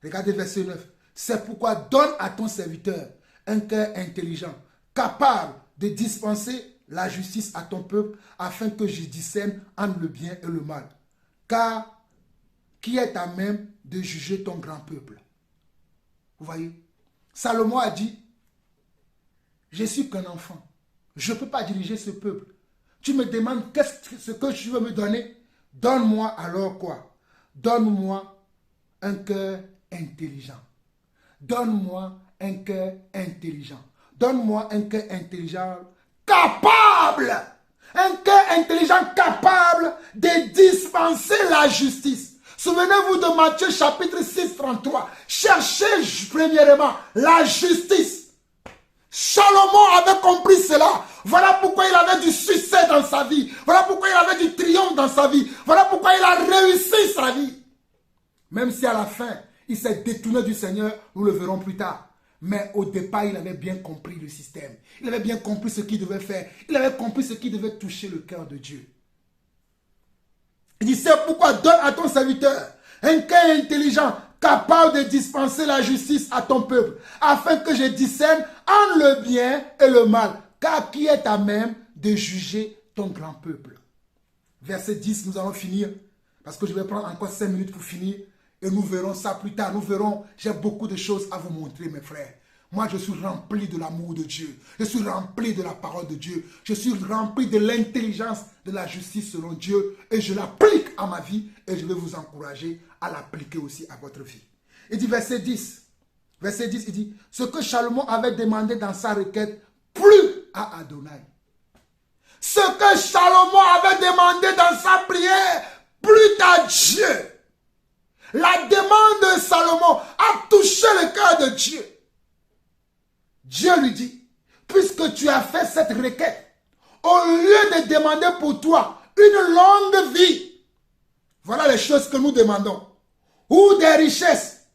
Regardez verset 9. C'est pourquoi donne à ton serviteur un cœur intelligent, capable de dispenser la justice à ton peuple, afin que je discerne entre le bien et le mal. Car qui est à même de juger ton grand peuple? Vous voyez? Salomon a dit, je suis qu'un enfant. Je ne peux pas diriger ce peuple. Tu me demandes ce que tu veux me donner? Donne-moi alors quoi? Donne-moi un cœur intelligent. Donne-moi un cœur intelligent. Donne-moi un cœur intelligent capable. Un cœur intelligent capable de dispenser la justice. Souvenez-vous de Matthieu chapitre 6, 33. Cherchez premièrement la justice. Salomon avait compris cela. Voilà pourquoi il avait du succès dans sa vie. Voilà pourquoi il avait du triomphe dans sa vie. Voilà pourquoi il a réussi sa vie. Même si à la fin, il s'est détourné du Seigneur, nous le verrons plus tard. Mais au départ, il avait bien compris le système. Il avait bien compris ce qu'il devait faire. Il avait compris ce qui devait toucher le cœur de Dieu. Il dit, c'est pourquoi donne à ton serviteur un cœur intelligent, capable de dispenser la justice à ton peuple, afin que je discerne entre le bien et le mal, car qui est à même de juger ton grand peuple. Verset 10, nous allons finir, parce que je vais prendre encore 5 minutes pour finir, et nous verrons ça plus tard. Nous verrons, j'ai beaucoup de choses à vous montrer, mes frères. Moi, je suis rempli de l'amour de Dieu. Je suis rempli de la parole de Dieu. Je suis rempli de l'intelligence de la justice selon Dieu. Et je l'applique à ma vie. Et je vais vous encourager à l'appliquer aussi à votre vie. Il dit verset 10. Verset 10, il dit, ce que Salomon avait demandé dans sa requête, plus à Adonai. Ce que Salomon avait demandé dans sa prière, plus à Dieu. La demande de Salomon a touché le cœur de Dieu. Dieu lui dit, puisque tu as fait cette requête, au lieu de demander pour toi une longue vie, voilà les choses que nous demandons, ou des richesses,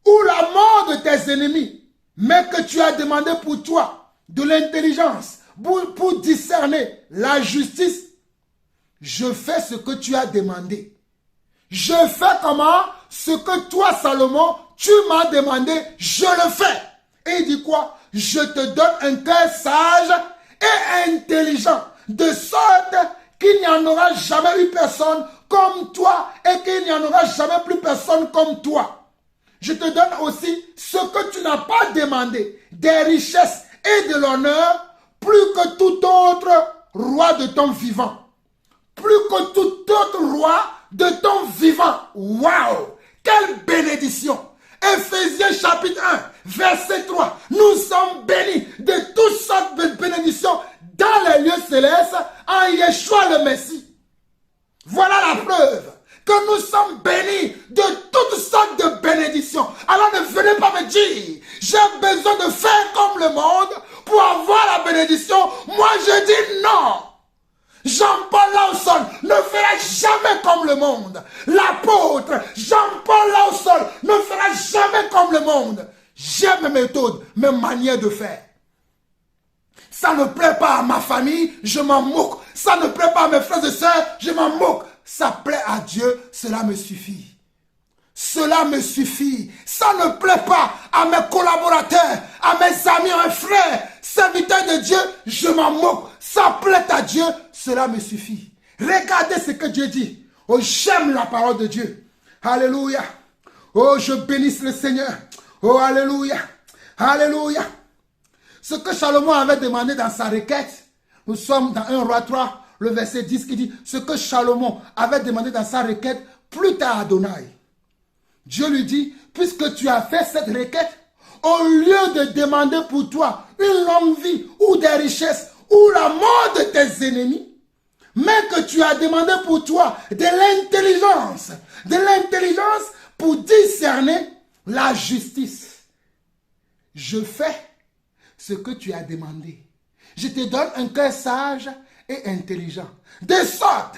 ou la mort de tes ennemis, mais que tu as demandé pour toi de l'intelligence, pour discerner la justice, je fais ce que tu as demandé. Je fais comment? Ce que toi, Salomon, tu m'as demandé, je le fais. Et il dit quoi? Je te donne un cœur sage et intelligent, de sorte qu'il n'y en aura jamais eu personne comme toi et qu'il n'y en aura jamais plus personne comme toi. Je te donne aussi ce que tu n'as pas demandé, des richesses et de l'honneur, plus que tout autre roi de ton vivant. Plus que tout autre roi de ton vivant. Waouh! Quelle bénédiction! Éphésiens chapitre 1, verset 3. Nous sommes bénis de toutes sortes de bénédictions dans les lieux célestes en Yeshua le Messie. Voilà la preuve que nous sommes bénis de toutes sortes de bénédictions. Alors ne venez pas me dire, j'ai besoin de faire comme le monde pour avoir la bénédiction. Moi je dis non. Jean-Paul Lawson ne fera jamais comme le monde. L'apôtre Jean-Paul Lawson ne fera jamais comme le monde. J'aime mes méthodes, mes manières de faire. Ça ne plaît pas à ma famille, je m'en moque. Ça ne plaît pas à mes frères et sœurs, je m'en moque. Ça plaît à Dieu, cela me suffit. Cela me suffit. Ça ne plaît pas à mes collaborateurs, à mes amis, à mes frères, serviteurs de Dieu, je m'en moque. Ça plaît à Dieu, cela me suffit. Regardez ce que Dieu dit. Oh, j'aime la parole de Dieu. Alléluia. Oh, je bénisse le Seigneur. Oh, alléluia. Alléluia. Ce que Salomon avait demandé dans sa requête, nous sommes dans 1 Roi 3, le verset 10 qui dit, ce que Salomon avait demandé dans sa requête, plus tard à Adonai. Dieu lui dit, puisque tu as fait cette requête, au lieu de demander pour toi une longue vie ou des richesses ou la mort de tes ennemis, mais que tu as demandé pour toi de l'intelligence pour discerner la justice. Je fais ce que tu as demandé. Je te donne un cœur sage et intelligent, de sorte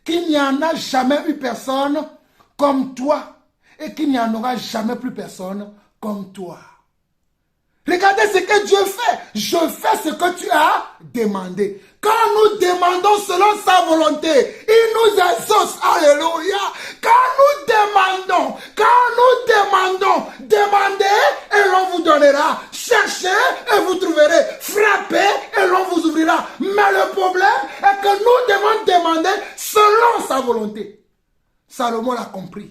qu'il n'y en a jamais eu personne comme toi et qu'il n'y en aura jamais plus personne comme toi. Regardez ce que Dieu fait. Je fais ce que tu as demandé. Quand nous demandons selon sa volonté, il nous exauce. Alléluia. Quand nous demandons, demandez et l'on vous donnera. Cherchez et vous trouverez. Frappez et l'on vous ouvrira. Paul a compris.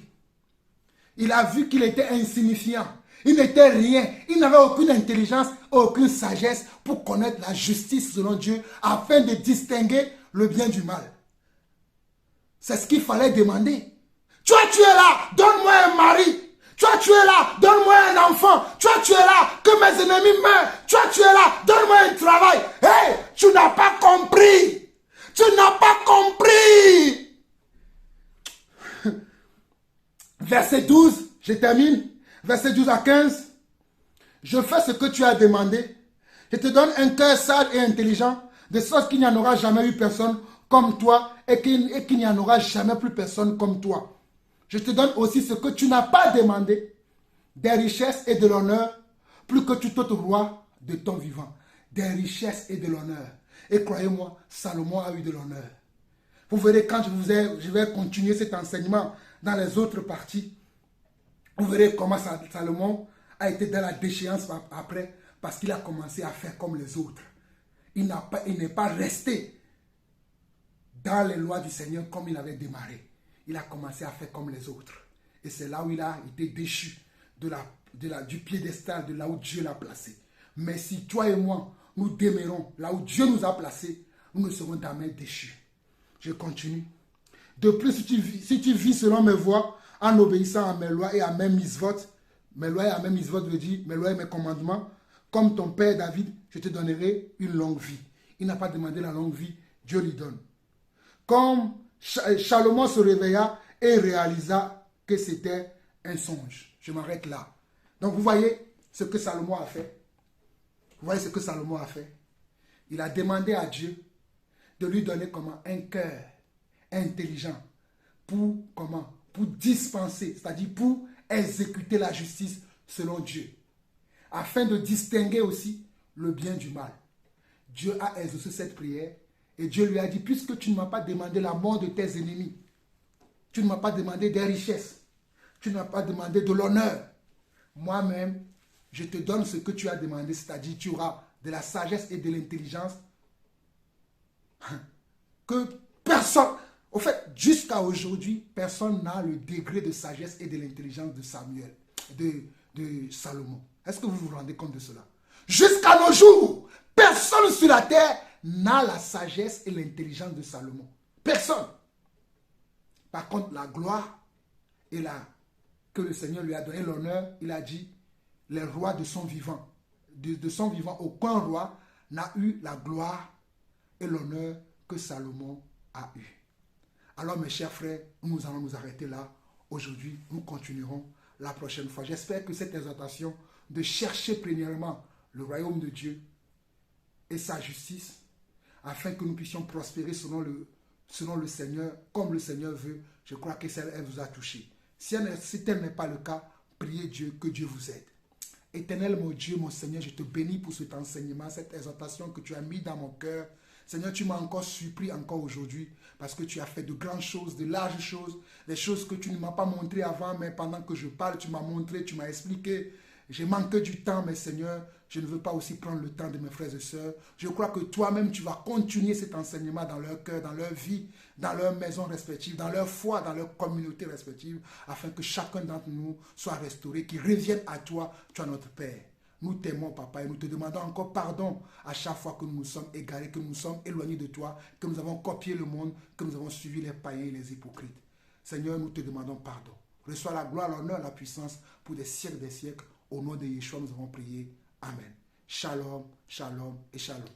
Il a vu qu'il était insignifiant. Il n'était rien. Il n'avait aucune intelligence, aucune sagesse pour connaître la justice selon Dieu afin de distinguer le bien du mal. C'est ce qu'il fallait demander. Toi, tu es là, donne-moi un mari. Toi, tu es là, donne-moi un enfant. Toi, tu es là, que mes ennemis meurent. Toi, tu es là, donne-moi un travail. Hé, tu n'as pas compris. Tu n'as pas compris. Verset 12, je termine. Verset 12 à 15. Je fais ce que tu as demandé. Je te donne un cœur sage et intelligent, de sorte qu'il n'y en aura jamais eu personne comme toi et qu'il n'y en aura jamais plus personne comme toi. Je te donne aussi ce que tu n'as pas demandé, des richesses et de l'honneur, plus que tout autre roi de ton vivant. Des richesses et de l'honneur. Et croyez-moi, Salomon a eu de l'honneur. Vous verrez quand je vais continuer cet enseignement dans les autres parties, vous verrez comment Salomon a été dans la déchéance après, parce qu'il a commencé à faire comme les autres. Il n'est pas resté dans les lois du Seigneur comme il avait démarré. Il a commencé à faire comme les autres. Et c'est là où il a été déchu du piédestal, de là où Dieu l'a placé. Mais si toi et moi, nous demeurons là où Dieu nous a placés, nous ne serons jamais déchus. Je continue. De plus, si tu vis selon mes voies, en obéissant à mes lois et à mes mitzvot, mes lois et à mes mitzvot veut dire mes lois et mes commandements, comme ton père David, je te donnerai une longue vie. Il n'a pas demandé la longue vie, Dieu lui donne. Comme Salomon se réveilla et réalisa que c'était un songe. Je m'arrête là. Donc vous voyez ce que Salomon a fait. Vous voyez ce que Salomon a fait. Il a demandé à Dieu de lui donner comment un cœur intelligent pour dispenser, c'est-à-dire pour exécuter la justice selon Dieu, afin de distinguer aussi le bien du mal. Dieu a exaucé cette prière et Dieu lui a dit, puisque tu ne m'as pas demandé la mort de tes ennemis, tu ne m'as pas demandé des richesses, tu ne m'as pas demandé de l'honneur, moi-même, je te donne ce que tu as demandé, c'est-à-dire tu auras de la sagesse et de l'intelligence que personne, au fait, jusqu'à aujourd'hui, personne n'a le degré de sagesse et de l'intelligence de Samuel, de Salomon. Est-ce que vous vous rendez compte de cela? Jusqu'à nos jours, personne sur la terre n'a la sagesse et l'intelligence de Salomon. Personne. Par contre, la gloire et que le Seigneur lui a donné l'honneur, il a dit, les rois de son vivant. De son vivant, aucun roi n'a eu la gloire et l'honneur que Salomon a eu. Alors mes chers frères, nous allons nous arrêter là. Aujourd'hui, nous continuerons la prochaine fois. J'espère que cette exhortation de chercher premièrement le royaume de Dieu et sa justice, afin que nous puissions prospérer selon le Seigneur, comme le Seigneur veut, je crois que elle vous a touché. Si tel n'est pas le cas, priez Dieu, que Dieu vous aide. Éternel mon Dieu, mon Seigneur, je te bénis pour cet enseignement, cette exhortation que tu as mis dans mon cœur. Seigneur, tu m'as encore surpris encore aujourd'hui parce que tu as fait de grandes choses, de larges choses, des choses que tu ne m'as pas montrées avant, mais pendant que je parle, tu m'as montré, tu m'as expliqué. J'ai manqué du temps, mais Seigneur, je ne veux pas aussi prendre le temps de mes frères et sœurs. Je crois que toi-même, tu vas continuer cet enseignement dans leur cœur, dans leur vie, dans leurs maisons respectives, dans leur foi, dans leur communauté respective, afin que chacun d'entre nous soit restauré, qu'il revienne à toi, toi notre Père. Nous t'aimons, Papa, et nous te demandons encore pardon à chaque fois que nous nous sommes égarés, que nous nous sommes éloignés de toi, que nous avons copié le monde, que nous avons suivi les païens et les hypocrites. Seigneur, nous te demandons pardon. Reçois la gloire, l'honneur, la puissance pour des siècles des siècles. Au nom de Yeshua, nous avons prié. Amen. Shalom, shalom et shalom.